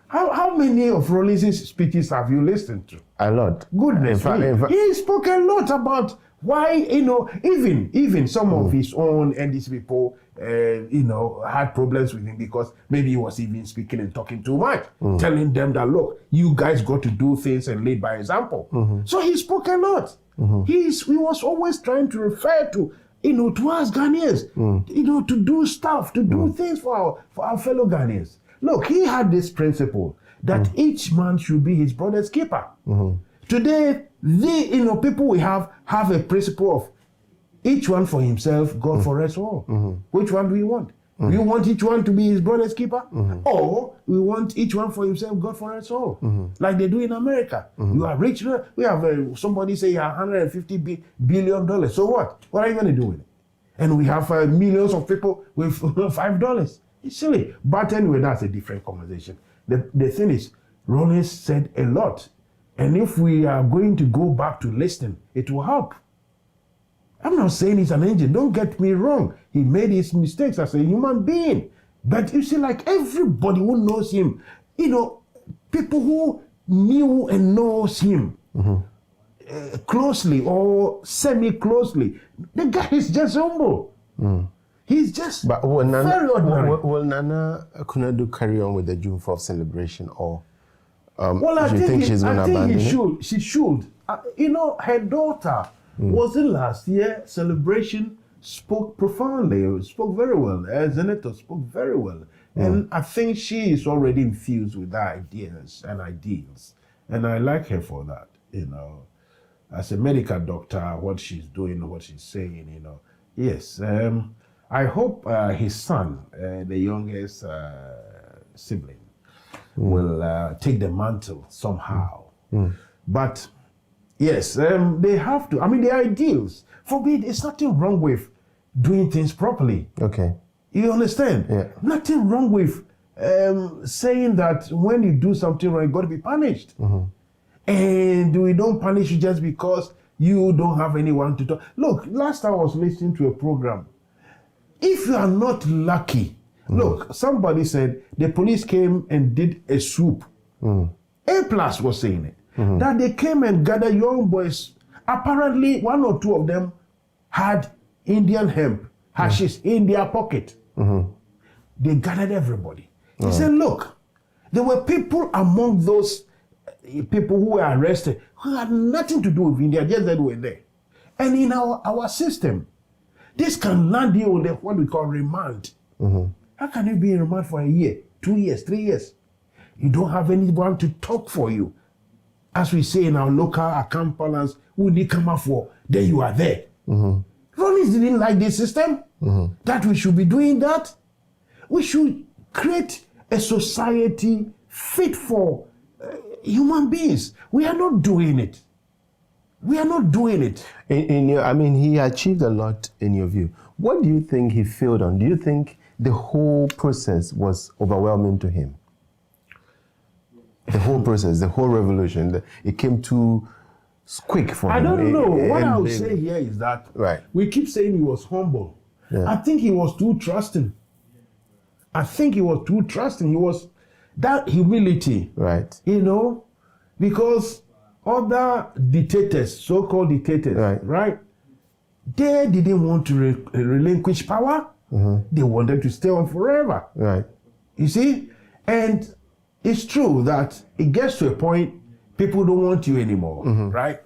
B: How many of Rawlings' speeches have you listened to?
A: A lot.
B: Goodness me. He spoke a lot about why, even some of his own Andydtv people, had problems with him because maybe he was even speaking and talking too much, telling them that, look, you guys got to do things and lead by example. So he spoke a lot. He was always trying to refer to, to us Ghanaians, to do stuff, to do things for our fellow Ghanaians. Look, he had this principle that each man should be his brother's keeper. Today, people we have a principle of each one for himself, God for us all. Which one do we want? Do you want each one to be his brother's keeper? Or we want each one for himself, God for us all? Like they do in America. You are rich. We have somebody say $150 billion. So what? What are you going to do with it? And we have millions of people with $5. It's silly. But anyway, that's a different conversation. The thing is, Rawlings said a lot. And if we are going to go back to listening, it will help. I'm not saying he's an angel. Don't get me wrong. He made his mistakes as a human being. But you see, like everybody who knows him, people who knew and knows him closely or semi-closely, the guy is just humble. He's just very ordinary.
A: Will Nana Kunadu carry on with the June 4th celebration, or
B: I
A: think she's going to abandon it?
B: She should. Her daughter was in last year celebration, spoke profoundly, spoke very well. Senator spoke very well. And I think she is already infused with ideas and ideals. And I like her for that, As a medical doctor, what she's doing, what she's saying, Yes. I hope his son, the youngest sibling, will take the mantle somehow. But yes, they have to. The ideals. For me, there's nothing wrong with doing things properly.
A: Okay.
B: You understand?
A: Yeah.
B: Nothing wrong with saying that when you do something wrong, you got to be punished. And we don't punish you just because you don't have anyone to talk. Look, last time I was listening to a program. If you are not lucky, look, somebody said the police came and did a swoop. A+ was saying it. That they came and gathered young boys Apparently, one or two of them had Indian hemp, hashish in their pocket. They gathered everybody. They said, look, there were people among those people who were arrested who had nothing to do with India, just that they were there. And in our system, this can land you on what we call remand. How can you be in remand for a year, 2 years, 3 years? You don't have anyone to talk for you. As we say in our local account balance, who need come up for, then you are there. Rawlings didn't like this system, that we should be doing that. We should create a society fit for human beings. We are not doing it. We are not doing it.
A: I mean, he achieved a lot in your view. What do you think he failed on? Do you think the whole process was overwhelming to him? The whole process, the whole revolution, it came too quick for him.
B: I don't know. What I would say here is that we keep saying he was humble.
A: Yeah.
B: I think he was too trusting. He was that humility.
A: Right.
B: You know, because other dictators, so-called dictators, right? They didn't want to relinquish power. They wanted to stay on forever.
A: Right.
B: You see? And it's true that it gets to a point people don't want you anymore, right?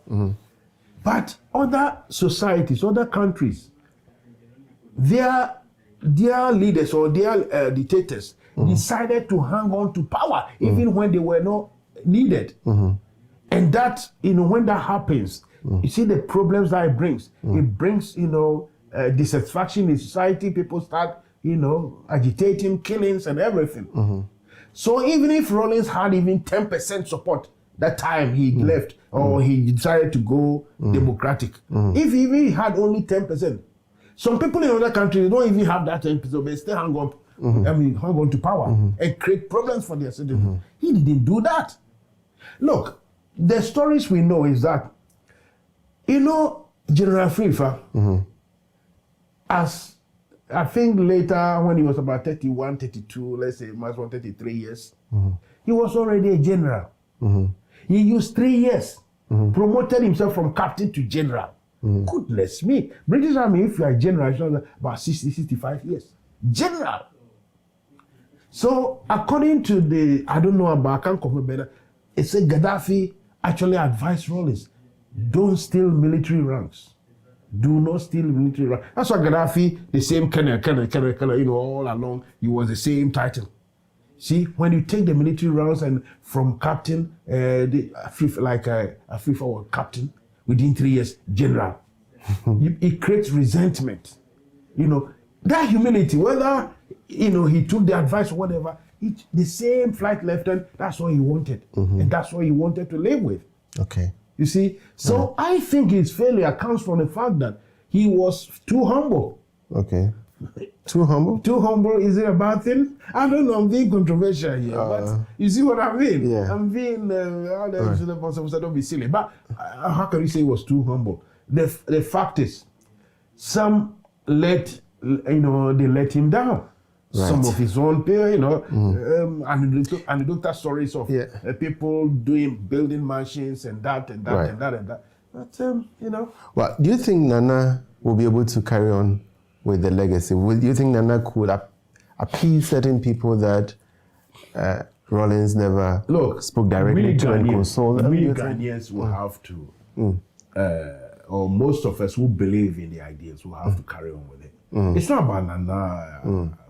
B: But other societies, other countries, their leaders or their dictators decided to hang on to power even when they were not needed. And that, when that happens, you see the problems that it brings. It brings, dissatisfaction in society. People start, agitating, killings and everything. So even if Rawlings had even 10% support that time he left or he decided to go democratic, if he even had only 10%, some people in other countries don't even have that 10%, but they still hang on to power and create problems for their citizens. He didn't do that. Look, the stories we know is that, General Frifa, as I think later when he was about 31, 32, let's say maximum 33 years, he was already a general. He used 3 years, promoted himself from captain to general. Goodness me. British Army, if you are a general, it's about 60, 65 years. General. So according to I don't know about, I can't confirm better, it said Gaddafi actually advised Rawlings, don't steal military ranks. Do not steal military ranks. That's why Gaddafi, the same colonel, all along, he was the same title. See, when you take the military ranks and from captain, Afrifa was captain, within 3 years, general. It creates resentment. That humility, whether, he took the advice or whatever, the same flight lieutenant, that's what he wanted. And that's what he wanted to live with.
A: Okay.
B: You see? So I think his failure comes from the fact that he was too humble.
A: Okay. Too humble?
B: Too humble, is it a bad thing? I don't know, I'm being controversial here, but you see what I mean?
A: Yeah.
B: I'm being, don't be silly, but how can you say he was too humble? The fact is, some they let him down. Right. Some of his own peers, anecdotal stories of people building mansions and that. But,
A: Well, do you think Nana will be able to carry on with the legacy? Do you think Nana could appease certain people that Rawlings never spoke directly to and console them?
B: We Ghanaians will have to, or most of us who believe in the ideas will have to carry on with it. It's not about Nana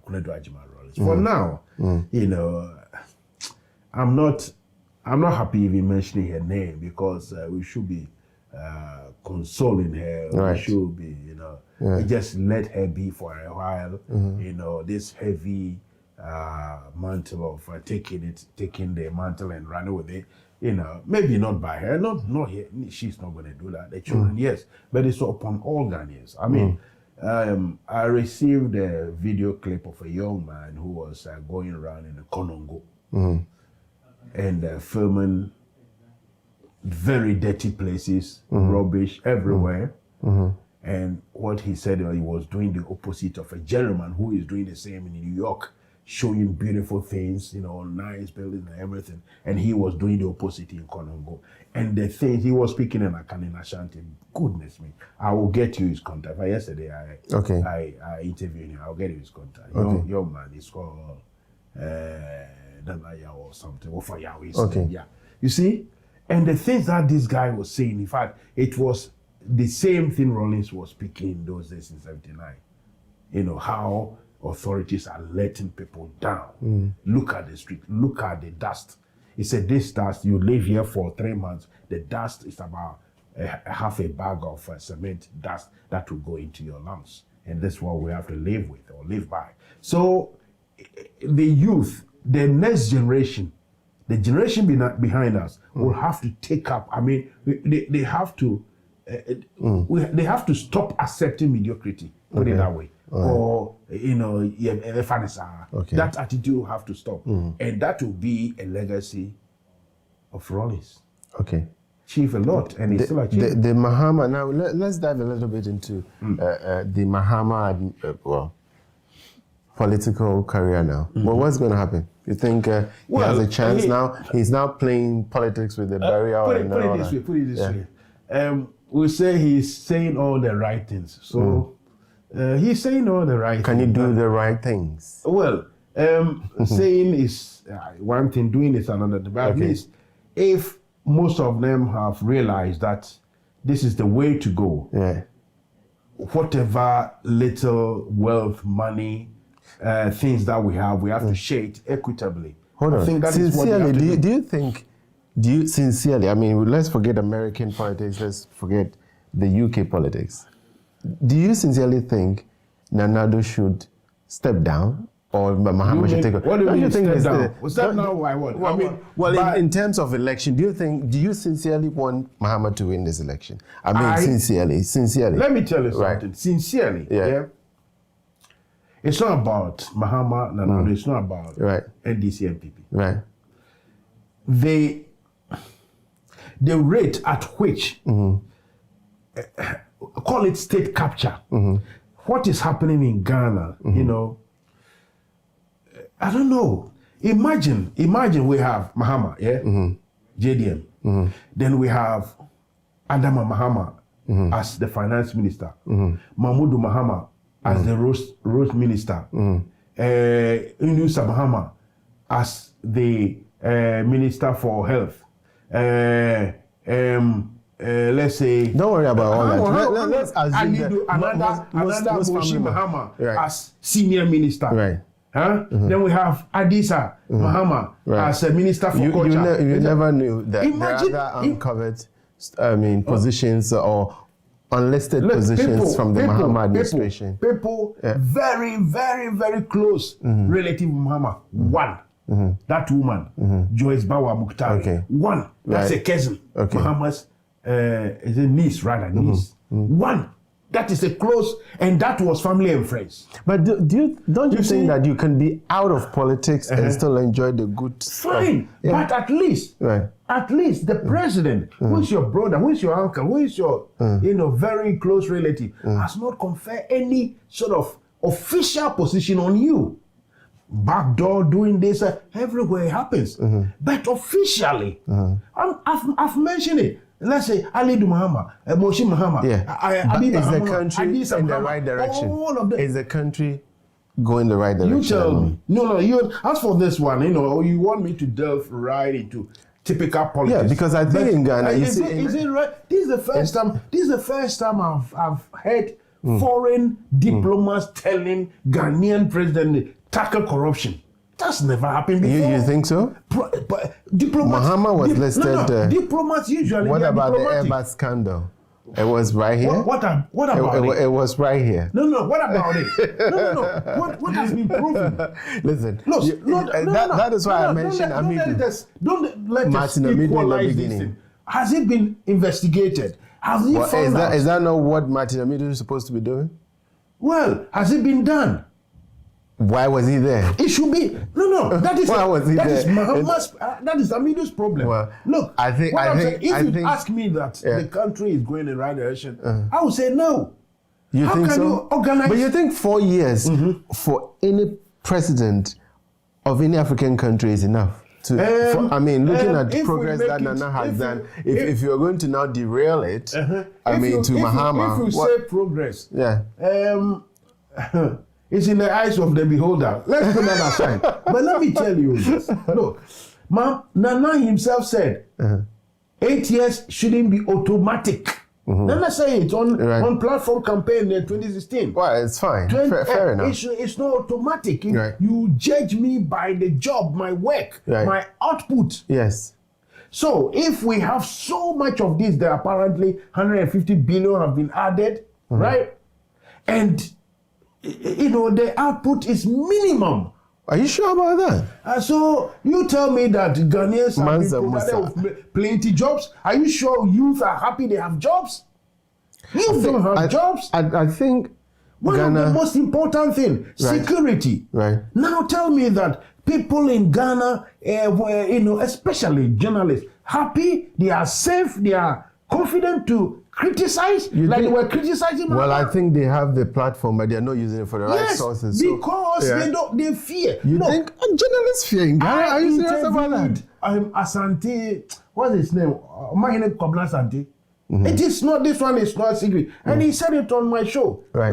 B: Rawlings. For now, I'm not happy even mentioning her name because we should be consoling her.
A: Right.
B: We should be, just let her be for a while. This heavy mantle of taking the mantle and running with it. Maybe not by her, not here. She's not going to do that. The children, yes, but it's upon all Ghanaians. I mean. I received a video clip of a young man who was going around in the Konongo and filming very dirty places, rubbish everywhere. And what he said, he was doing the opposite of a gentleman who is doing the same in New York, showing beautiful things, nice buildings and everything. And he was doing the opposite in Konongo. And the things he was speaking in Akane Ashanti, goodness me, I will get you his contact. Yesterday I interviewed him. I'll get you his contact.
A: Okay.
B: Your man is called Danaya or something. Or Fayawi.
A: Okay.
B: Yeah. You see? And the things that this guy was saying, in fact, it was the same thing Rawlings was speaking in those days in 79. How authorities are letting people down. Look at the street, look at the dust. He said, this dust, you live here for 3 months, the dust is about half a bag of cement dust that will go into your lungs. And that's what we have to live with or live by. So the youth, the next generation, the generation behind us will have to take up, they have to, they have to stop accepting mediocrity, put it that way. Or, that attitude will have to stop. And that will be a legacy of Rawlings.
A: Okay.
B: Achieve a lot, and he's still achieving.
A: The Mahama, now let's dive a little bit into the Mahama, political career now. Well, what's going to happen? You think he has a chance now? He's now playing politics with the barrier.
B: Put it this way. We say he's saying all the right things. So he's saying all the right things.
A: Can you do the right things?
B: Well, saying is one thing, doing is another. But at least if most of them have realized that this is the way to go, whatever little wealth, money, things that we have to share it equitably.
A: Hold on.
B: I think that
A: sincerely,
B: is what
A: do you think, sincerely, let's forget American politics, let's forget the UK politics. Do you sincerely think Nanado should step down or Mahama should take over?
B: What do you mean step down? Step down why what?
A: In terms of election, do you sincerely want Mahama to win this election? Sincerely.
B: Let me tell you something. Sincerely, it's not about Mahama, Nanado, it's not about NDC and PP.
A: Right.
B: The rate at which call it state capture. What is happening in Ghana, I don't know. Imagine we have Mahama, JDM. Then we have Adama Mahama as the finance minister. Mahmudu Mahama as the road minister. Inusa Mahama as the minister for health. Let's say.
A: Don't worry about all that. Let's assume
B: another Mahama as senior minister.
A: Right.
B: Then we have Adisa Mahama as a minister for culture.
A: You never knew that there are other uncovered positions or unlisted positions from the Mahama administration.
B: People very, very, very close relative Mahama. One. That woman, Joyce Bawa Mukhtari. One. That's a cousin. Mahama's is a niece, rather, niece. One. That is a close, and that was family and friends.
A: But don't you think that you can be out of politics and still enjoy the good stuff?
B: Fine, but at least the president, who is your brother, who is your uncle, who is your very close relative, has not conferred any sort of official position on you. Backdoor doing this, everywhere it happens. But officially, I've mentioned it. Let's say Ali Mahama, Moshi Mahama.
A: Is the country in the right direction?
B: All of them.
A: Is the country going the right direction?
B: You tell me. No. As for this one, you want me to delve right into typical politics.
A: Yeah, because I think in Ghana,
B: is it right? This is the first time I've heard foreign diplomats telling Ghanaian president tackle corruption. That's never happened before.
A: You think so?
B: But diplomats.
A: Mahama was listed.
B: Diplomats usually.
A: What about the Airbus scandal? It was right here.
B: What about it?
A: It was right here.
B: No. What about it? No. What has been proven?
A: Listen. That is why I mentioned Amidu.
B: Don't let us equalize this thing. Has it been investigated? Has it found out?
A: Is that not what Martin Amidu is supposed to be doing?
B: Well, has it been done?
A: Why was he there?
B: It should be. No. That is Mahama's. That is Amidu's problem.
A: Well,
B: look, if you ask me that the country is going in the right direction, I would say no.
A: You
B: How
A: think
B: can
A: so?
B: you organize?
A: But you think 4 years for any president of any African country is enough. Looking at progress that Nana has done, if you're going to now derail it, to Mahama.
B: If you say progress,
A: yeah.
B: It's in the eyes of the beholder. Let's put that aside. But let me tell you this. Look, Nana himself said 8 years shouldn't be automatic. Nana said it on platform campaign in 2016.
A: Well, it's fine. Fair enough.
B: It's not automatic. You judge me by the job, my work, my output.
A: Yes.
B: So if we have so much of this, that apparently 150 billion have been added, right? And the output is minimum.
A: Are you sure about that?
B: So you tell me that Ghanaians have been provided with plenty jobs. Are you sure youth are happy they have jobs? Youth don't have jobs.
A: I think
B: one of the most important things, security.
A: Right.
B: Now tell me that people in Ghana, especially journalists, happy, they are safe, they are confident to criticize, they were criticizing.
A: Well, I think they have the platform, but they're not using it for the right sources.
B: Because they fear.
A: You think journalists fear in Ghana? Are you serious about that?
B: Asante, what's his name? Mahine Kobna Asante. It is not, this one is not secret. And he said it on my show.
A: Right.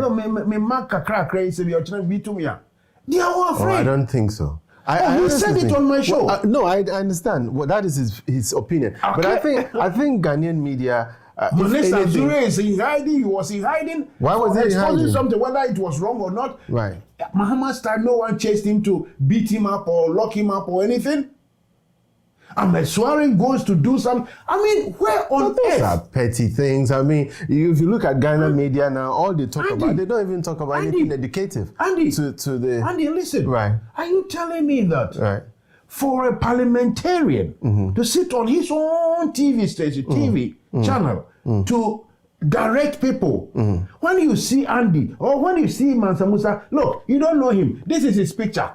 B: They are all afraid.
A: I don't think so.
B: He said it on my show.
A: I understand. Well, that is his opinion. Okay. But I think Ghanaian media.
B: Minister Zure is in hiding. He was in hiding.
A: Why was he hiding?
B: Something, whether it was wrong or not.
A: Right.
B: Muhammad's time, no one chased him to beat him up or lock him up or anything. And swearing goes to do something. I mean, where on earth?
A: Those are petty things. I mean, if you look at Ghana media now, all they talk about, they don't even talk about anything educative.
B: Andy, listen.
A: Right.
B: Are you telling me that for a parliamentarian to sit on his own TV station, TV channel, to direct people, when you see Andy or when you see Mansa Musa, look, you don't know him. This is his picture.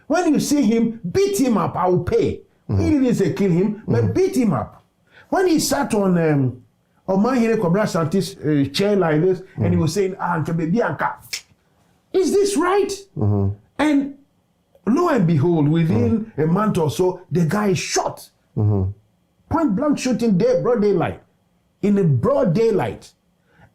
B: When you see him, beat him up, I will pay. He didn't say kill him, but beat him up. When he sat on Mahine Kobna Asante's chair like this, and he was saying, is this right? And lo and behold, within a month or so, the guy is shot. Point blank shooting there, broad daylight. In the broad daylight.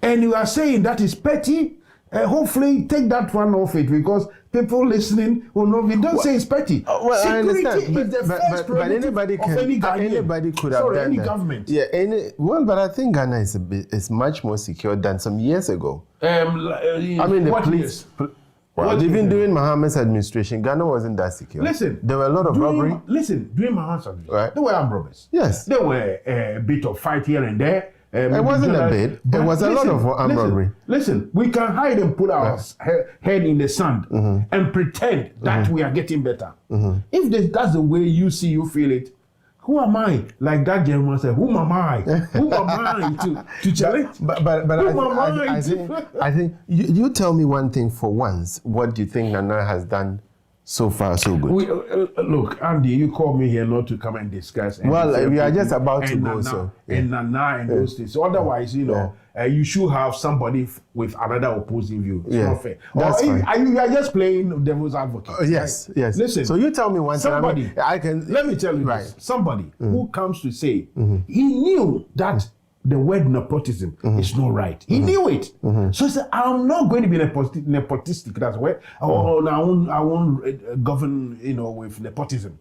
B: And you are saying that is petty? Hopefully take that one off it, because people listening will know. We don't say it's petty. Security is the first prerogative of any Ghanaian.
A: Anybody could have done
B: any
A: that.
B: Government.
A: Yeah, but I think Ghana is much more secure than some years ago.
B: I mean, the police.
A: Even during Mohammed's administration, Ghana wasn't that secure.
B: Listen,
A: there were a lot of robbery.
B: During Mohammed's administration, there were armed robbers.
A: Yes.
B: There were a bit of fight here and there.
A: It wasn't a bit. There was a lot of armed robbery.
B: Listen, we can hide and put our head in the sand and pretend that we are getting better. If that's the way you feel it, who am I? Like that gentleman said, who am I? Who am I to challenge?
A: But I think you tell me one thing for once. What do you think Nana has done so far, so good?
B: Look, Andy, you called me here not to come and discuss.
A: Well, we are just about to go,
B: and Nana and those things. So otherwise, you should have somebody with another opposing view. It's not fair.
A: That's fine.
B: You are just playing devil's advocate.
A: Yes,
B: right?
A: yes.
B: Listen.
A: So you tell me one
B: thing. Let me tell you this. Somebody who comes to say he knew that the word nepotism is not right. He knew it. So he said, I'm not going to be nepotistic. That's why. I won't govern, with nepotism.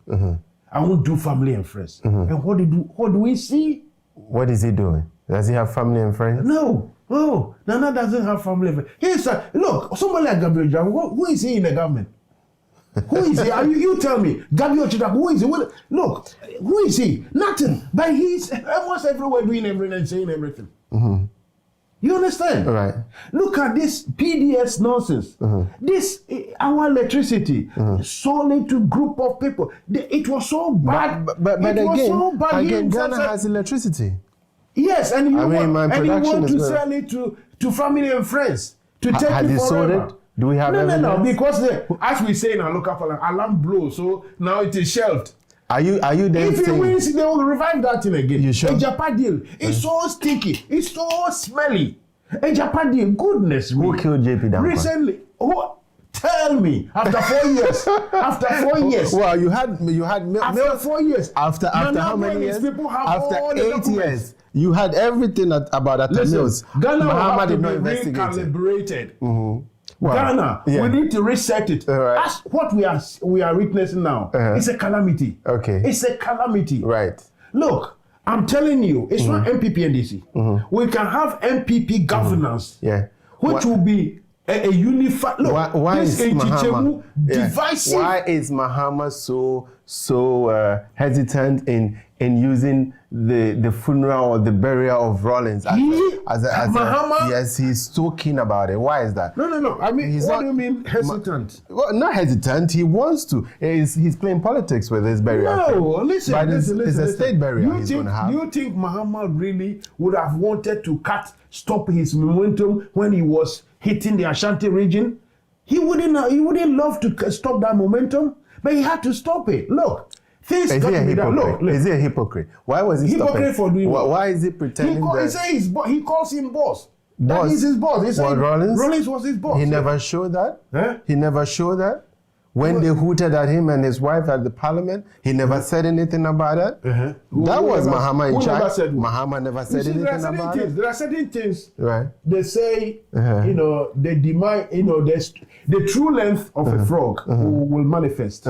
B: I won't do family and friends. And what do we see?
A: What is he doing? Does he have family and friends?
B: No. Oh, Nana doesn't have family and friends. Look, somebody like Gabriel John, who is he in the government? Who is he? You tell me. Gabriel Chidak, who is he? Look, who is he? Nothing. But he's almost everywhere doing everything and saying everything. You understand?
A: Right.
B: Look at this PDS nonsense. This, our electricity, solely to group of people. It was so bad.
A: But again, Ghana has electricity.
B: Yes, and you want to sell it to family and friends. To take
A: Has he sold it? Do we have evidence?
B: No, because as we say in our local parliament, alarm blows, so now it is shelved.
A: Are you then
B: if he
A: saying...
B: wins, they will revive that thing again.
A: You sure?
B: A Japa deal. It's so sticky. It's so smelly. A Japa deal. Goodness me.
A: Who killed JP Dankwa?
B: Recently. Tell me, after 4 years, after 4 years.
A: Well, you had
B: After 4 years.
A: After how many years?
B: People have
A: After
B: all the
A: 8
B: documents.
A: years. You had everything about Atta Mills.
B: Ghana
A: Muhammad
B: will
A: did not
B: have to be
A: investigate it.
B: recalibrated.
A: Well,
B: Ghana,
A: yeah.
B: we need to reset it.
A: Right.
B: As what we are witnessing now, it's a calamity.
A: Okay.
B: It's a calamity.
A: Right.
B: Look, I'm telling you, it's not MPP NDC. We can have MPP governance,
A: Yeah.
B: which will be a unified. Look,
A: Why
B: this
A: is
B: Chichewu
A: Mahama
B: divisive.
A: Why is Mahama so hesitant in using the funeral or the burial of Rawlings
B: Mahama?
A: Yes, he's so keen about it. Why is that?
B: No. I mean,
A: He's
B: what
A: not-
B: do you mean hesitant?
A: Well, not hesitant. He wants to. He's playing politics with his burial.
B: No, listen,
A: But
B: listen.
A: it's a state burial he's going to have.
B: You think Muhammad really would have wanted to stop his momentum when he was hitting the Ashanti region? He wouldn't love to stop that momentum, but he had to stop it. Look, things
A: Is
B: got
A: he a
B: to be done.
A: hypocrite?
B: Look.
A: Is he a hypocrite? Why was he
B: Hypocrite
A: stopping?
B: for doing what?
A: Why is he pretending
B: He
A: that?
B: says he calls him boss.
A: Boss?
B: That is his boss. He said
A: What, Rawlings?
B: Rawlings was his boss.
A: He never showed that.
B: Huh?
A: He never showed that. When they hooted at him and his wife at the parliament, he never said anything about that. That was Mahama in charge. Mahama never said anything about it.
B: There are certain things.
A: Right.
B: They say, the demise, the true length of a frog will manifest.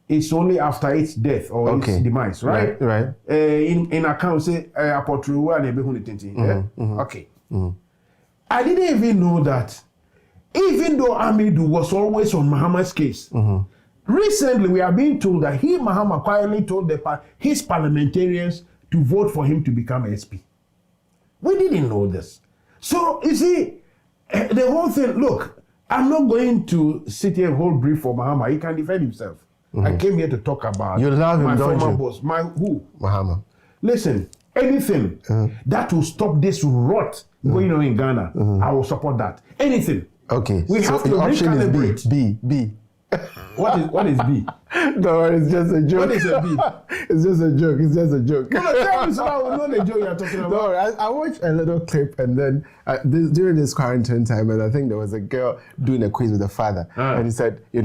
B: It's only after its death or its demise, right?
A: Right.
B: In account, say, Okay. I didn't even know that. Even though Amidu was always on Mahama's case, recently we are being told that Mahama quietly told his parliamentarians to vote for him to become SP. We didn't know this. So, you see, the whole thing, look, I'm not going to sit here and hold brief for Mahama. He can defend himself. I came here to talk about
A: You love him,
B: my
A: don't
B: former
A: you?
B: boss. Who?
A: Mahama.
B: Listen, anything that will stop this rot going on in Ghana, I will support that. Anything.
A: Okay.
B: We
A: so
B: have to
A: the option
B: recalibrate.
A: is B.
B: What is B?
A: No, it's just a joke.
B: What is a B?
A: It's just a joke. It's just a joke.
B: No, tell me so I will know the joke you're talking about.
A: No, I watched a little clip and then during this quarantine time, and I think there was a girl doing a quiz with the father, and he said, do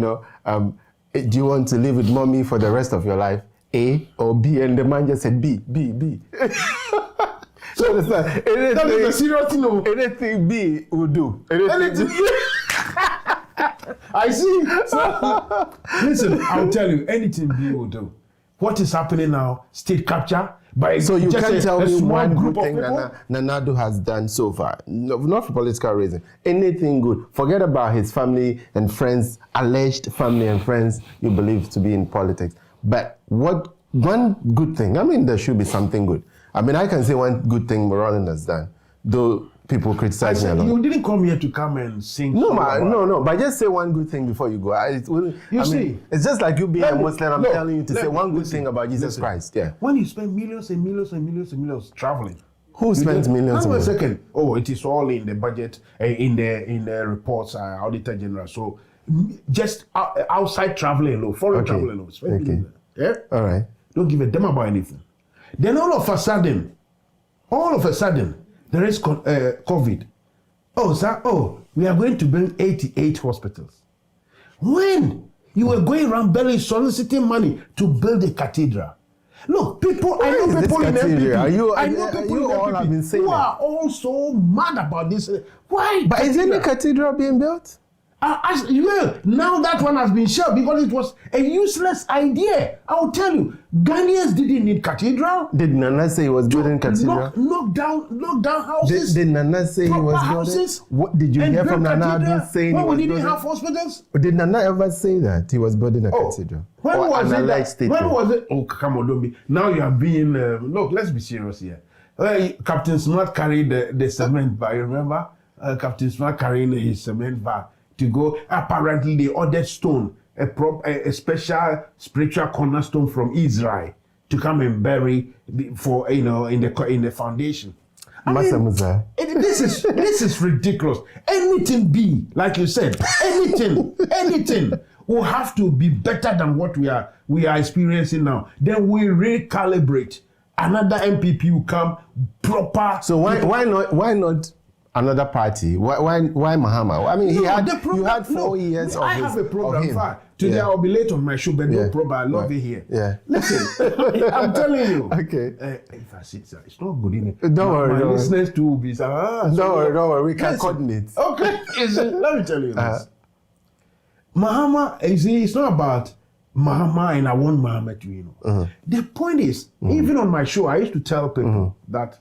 A: you want to live with mommy for the rest of your life, A or B? And the man just said B. So it's like,
B: That is a serious thing.
A: anything B will do. Anything.
B: I see. So, listen, I'll tell you, anything B will do. What is happening now? State capture by
A: So you
B: just
A: can't tell
B: a
A: me
B: small
A: one
B: group
A: good
B: of
A: thing
B: people?
A: Nanado has done so far. No, not for political reason. Anything good. Forget about his family and friends, alleged family and friends you believe to be in politics. But what one good thing? I mean, there should be something good. I mean, I can say one good thing Rawlings has done, though people criticize me a lot.
B: You didn't come here to come and sing.
A: No, but just say one good thing before you go. It's just like you being a Muslim. I'm telling you to say one good thing about Jesus Christ. Yeah.
B: When you spend millions and millions and millions and millions traveling,
A: Who spends millions?
B: Hang on a second. Oh, it is all in the budget, in the reports, Auditor General. So just outside traveling alone, foreign traveling alone. Spend millions. Yeah.
A: All right.
B: Don't give a damn about anything. Then all of a sudden, there is COVID. Oh, sir, we are going to build 88 hospitals. When you were going around belly soliciting money to build a cathedral. Look, people, I know people in MPP. I know people in MPP who are all so mad about this. Why?
A: But isn't the cathedral being built?
B: Now that one has been shelved because it was a useless idea. I'll tell you, Ghanaians didn't need cathedral.
A: Did Nana say he was building cathedral?
B: Knock down houses.
A: Did Nana say he was
B: houses,
A: building? What did you hear from Nana saying he was building?
B: We didn't have hospitals.
A: Did Nana ever say that he was building a cathedral?
B: When was it? Oh, come on, don't be. Now you are being. Look, let's be serious here. Captain Smart carried the cement bag. Remember, Captain Smart carrying his cement bag to go. Apparently, they ordered stone, a special spiritual cornerstone from Israel to come and bury in the foundation.
A: Mansa Musa.
B: This is ridiculous. Anything be like you said. Anything will have to be better than what we are experiencing now. Then we recalibrate. Another MPP will come proper.
A: So why not another party. Why Mahama? I mean, you had 4 years of
B: I have a problem. Today I'll be late on my show, but no problem. I love it here.
A: Yeah.
B: Listen, I'm telling you.
A: Okay.
B: If I sit, it's not good enough.
A: Don't worry.
B: My listeners too will be saying,
A: don't worry. We can coordinate.
B: Okay. Let me tell you this. Mahama, it's not about Mahama and I want Mahama to, you know. The point is, even on my show, I used to tell people that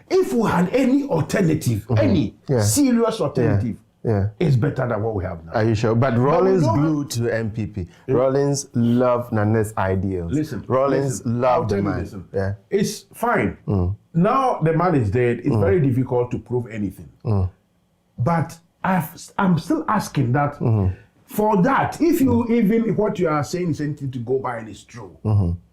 B: if we had any alternative, any serious alternative, it's better than what we have now.
A: Are you sure? But Rawlings glued to MPP. Rawlings loved Nana's ideals. Rawlings loved the man.
B: It's fine. Now the man is dead. It's very difficult to prove anything. But I'm still asking that for that, if you even what you are saying is anything to go by and it's true,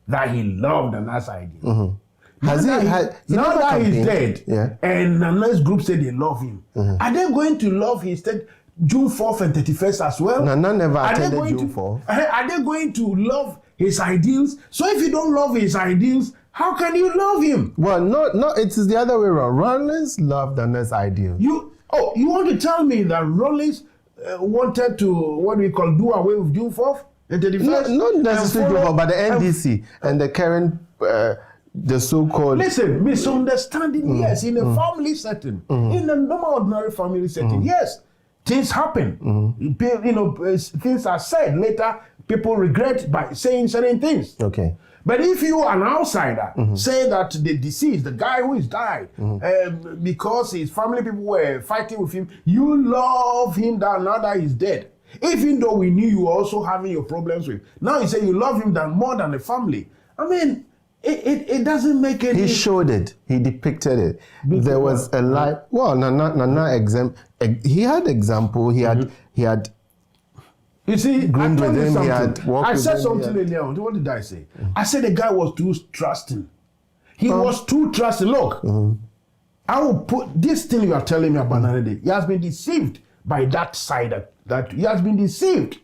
B: that he loved Nana's ideals. Now that he's dead, and Nana's group said they love him, are they going to love his June 4th and 31st as well?
A: Nana never attended June 4th.
B: Are they going to love his ideals? So if you don't love his ideals, how can you love him?
A: Well, no, it is the other way around. Rawlings loved Nana's ideals.
B: You want to tell me that Rawlings wanted to, do away with June 4th and 31st?
A: Not necessarily, but the NDC and the current... the so-called...
B: Listen, misunderstanding, yes, in a family setting, in a normal, ordinary family setting, yes, things happen. Things are said later, people regret by saying certain things.
A: Okay.
B: But if you, an outsider, say that the deceased, the guy who is died, because his family people were fighting with him, you love him now that he's dead. Even though we knew you were also having your problems with, now you say you love him more than the family. I mean... It doesn't make any...
A: He showed it. He depicted it. There was a life... Well, Nana he had example. He had...
B: You see,
A: groomed with him. He had walked
B: I said
A: with
B: something earlier on. What did I say? I said the guy was too trusting. He was too trusting. Look, I will put this thing you are telling me about Nana. He has been deceived by that side. That he has been deceived.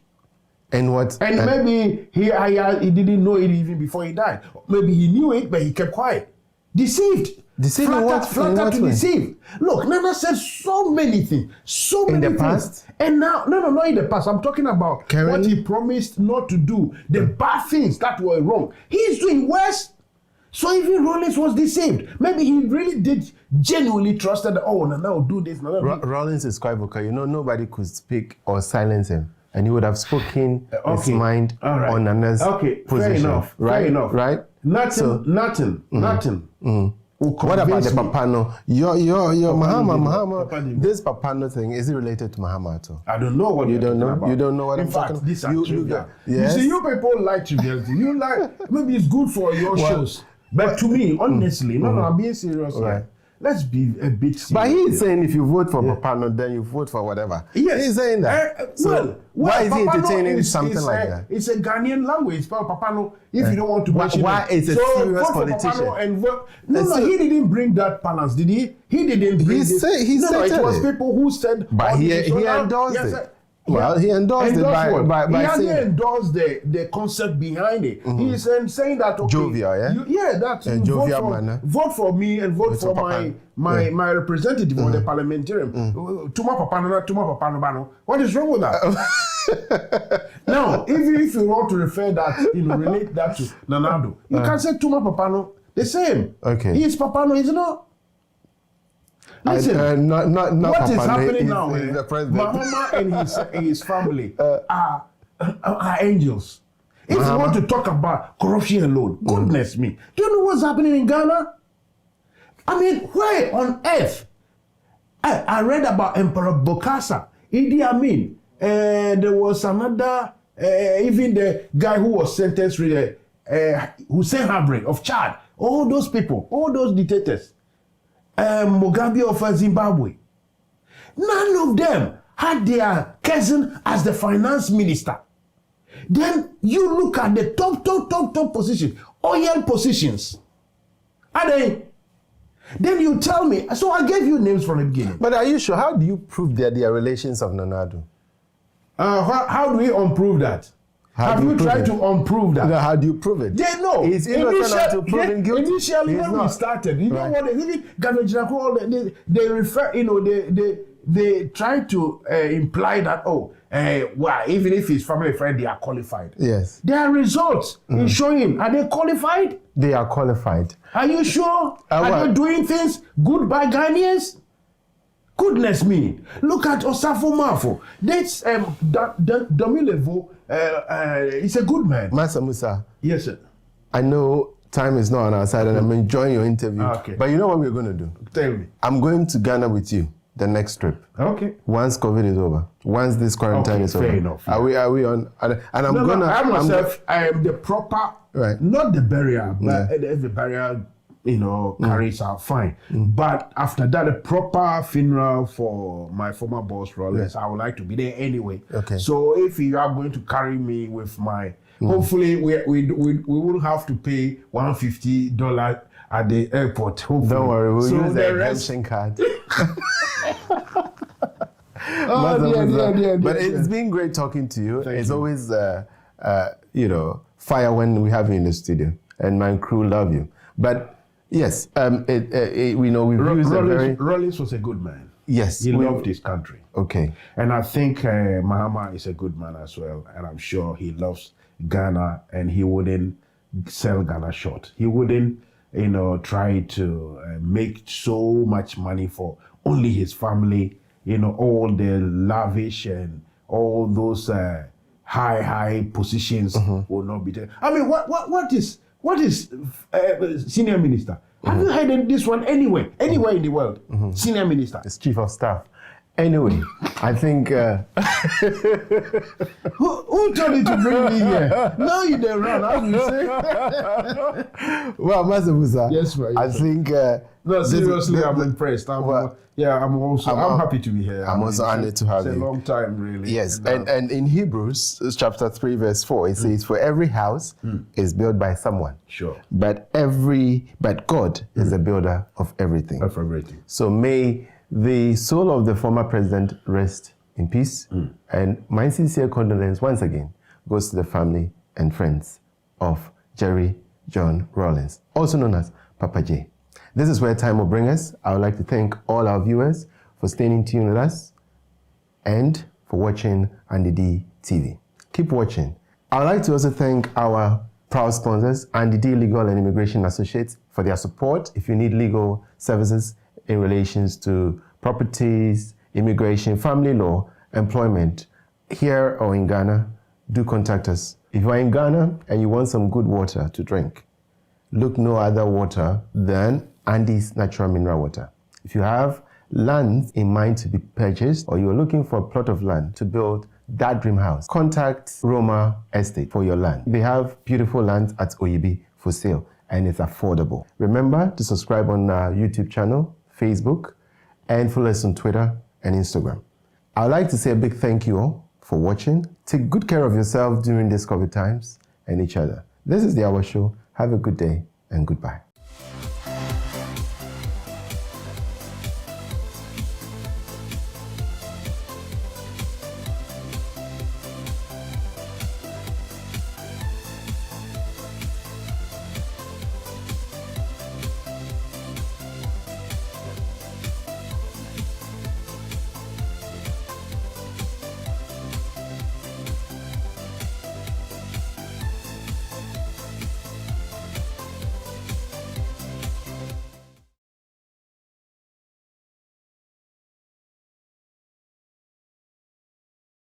A: And what?
B: And maybe he didn't know it even before he died. Maybe he knew it, but he kept quiet. Deceived.
A: Deceived
B: Flattered to deceive. Look, Nana said so many things. So many things.
A: In the past?
B: And now, no, not in the past. I'm talking about what he promised not to do. The bad things that were wrong. He's doing worse. So even Rawlings was deceived. Maybe he really did genuinely trusted that, Nana will do this.
A: Rawlings is quite vocal. Nobody could speak or silence him. And he would have spoken his mind on Nana's position.
B: Fair enough.
A: Right?
B: Fair enough.
A: Right?
B: Nothing.
A: What about the Papano? Your Mahama, this Papano thing, is it related to Mahama at all?
B: I don't know what
A: you don't know.
B: About.
A: You don't know what I'm talking about.
B: This are trivial. You see, you people like triviality. You like, maybe it's good for your shows. But to me, honestly, I'm being serious. Right. Let's be a bit serious.
A: But he's saying if you vote for Papano, then you vote for whatever.
B: Yes.
A: He's saying that. Why is he entertaining something like that?
B: It's a Ghanaian language. Spell Papano if you don't want to mention
A: why is a serious politician?
B: And vote. No, he didn't bring that balance, did he? He didn't bring this. It was people who said...
A: But he endorsed it. Well, he endorsed it by
B: he
A: saying...
B: He endorsed the concept behind it. He's saying that... Okay,
A: jovial, yeah?
B: That's...
A: Vote
B: for me and vote for my representative on the parliamentarian. Tuma Papano. What is wrong with that? Now, if you want to refer that, relate that to Nanado, you can say Tuma Papano the same.
A: Okay.
B: He is Papano, he's not. Listen,
A: not
B: what is happening
A: he's,
B: now?
A: He's the president.
B: Mahama and his family are angels. If you want to talk about corruption alone, goodness me, do you know what's happening in Ghana? I mean, where on earth? I read about Emperor Bokassa, Idi Amin, there was another, even the guy who was sentenced with Hussein Habre of Chad, all those people, all those dictators. Mugabe of Zimbabwe. None of them had their cousin as the finance minister. Then you look at the top position, oil positions. Are they? Then you tell me. So I gave you names from the beginning.
A: But are you sure? How do you prove that they are relations of Nanado?
B: How do we unprove that? Have you tried to unprove that?
A: How do you prove it?
B: They know.
A: He's innocent until proven guilty.
B: Initially,
A: He's
B: when
A: not.
B: we started, you
A: Right.
B: know what? Even Governor Jinako, they refer, they try to imply that, well, even if his family friend, they are qualified.
A: Yes.
B: There are results in showing. Are they qualified?
A: They are qualified.
B: Are you sure? Are they doing things good by Ghanaians? Goodness me. Look at Osafo Mafo. That's Domilevo. He's a good man.
A: Mansa Musa,
B: Yes, sir.
A: I know time is not on our side and I'm enjoying your interview.
B: Okay.
A: But you know what we're going to do?
B: Tell me.
A: I'm going to Ghana with you the next trip.
B: Okay.
A: Once COVID is over. Once this quarantine
B: Okay,
A: is over.
B: fair enough, yeah.
A: Are we on? And I'm
B: No,
A: gonna.
B: I myself, I am the proper,
A: Right.
B: not the barrier, but if the barrier, carries out fine. But after that, a proper funeral for my former boss, Rawlings, I would like to be there anyway.
A: Okay.
B: So if you are going to carry me with my, hopefully we will have to pay $150 at the airport. Hopefully.
A: Don't worry, we'll use the
B: rest-
A: exemption card.
B: Oh, dear.
A: But it's been great talking to you.
B: Thank
A: It's
B: you.
A: always, fire when we have you in the studio, and my crew love you. But yes, we know we've used a very
B: Rawlings was a good man.
A: yes.
B: He loved his country.
A: Okay.
B: And I think Mahama is a good man as well. And I'm sure he loves Ghana and he wouldn't sell Ghana short. He wouldn't, try to make so much money for only his family. All the lavish and all those high positions will not be there. I mean, what is senior minister? Have you heard this one anywhere in the world? Senior minister.
A: It's chief of staff. Anyway, I think
B: Who told you to bring me here? No, you didn't run, as you say.
A: well, Mansa Musa,
B: Yes, sir, yes,
A: I
B: sir.
A: think
B: No, seriously, I'm
A: the-
B: impressed. I'm
A: I'm
B: happy to be here.
A: I'm also honored to have
B: It's
A: you.
B: a long time, really.
A: Yes, and in Hebrews chapter 3 verse 4, it says, "For every house is built by someone,
B: Sure.
A: but God is the builder of everything."
B: Of everything.
A: So may the soul of the former president rest in peace, and my sincere condolence once again goes to the family and friends of Jerry John Rawlings, also known as Papa J. This is where time will bring us. I would like to thank all our viewers for staying in tune with us and for watching Andydtv. Keep watching. I would like to also thank our proud sponsors, Andydtv Legal and Immigration Associates, for their support. If you need legal services in relations to properties, immigration, family law, employment, here or in Ghana, do contact us. If you are in Ghana and you want some good water to drink, look no other water than Andy's natural mineral water. If you have land in mind to be purchased, or you're looking for a plot of land to build that dream house, contact Roma Estate for your land. They have beautiful land at Oyibi for sale, and it's affordable. Remember to subscribe on our YouTube channel, Facebook, and follow us on Twitter and Instagram. I'd like to say a big thank you all for watching. Take good care of yourself during these COVID times and each other. This is the Hour Show. Have a good day and goodbye.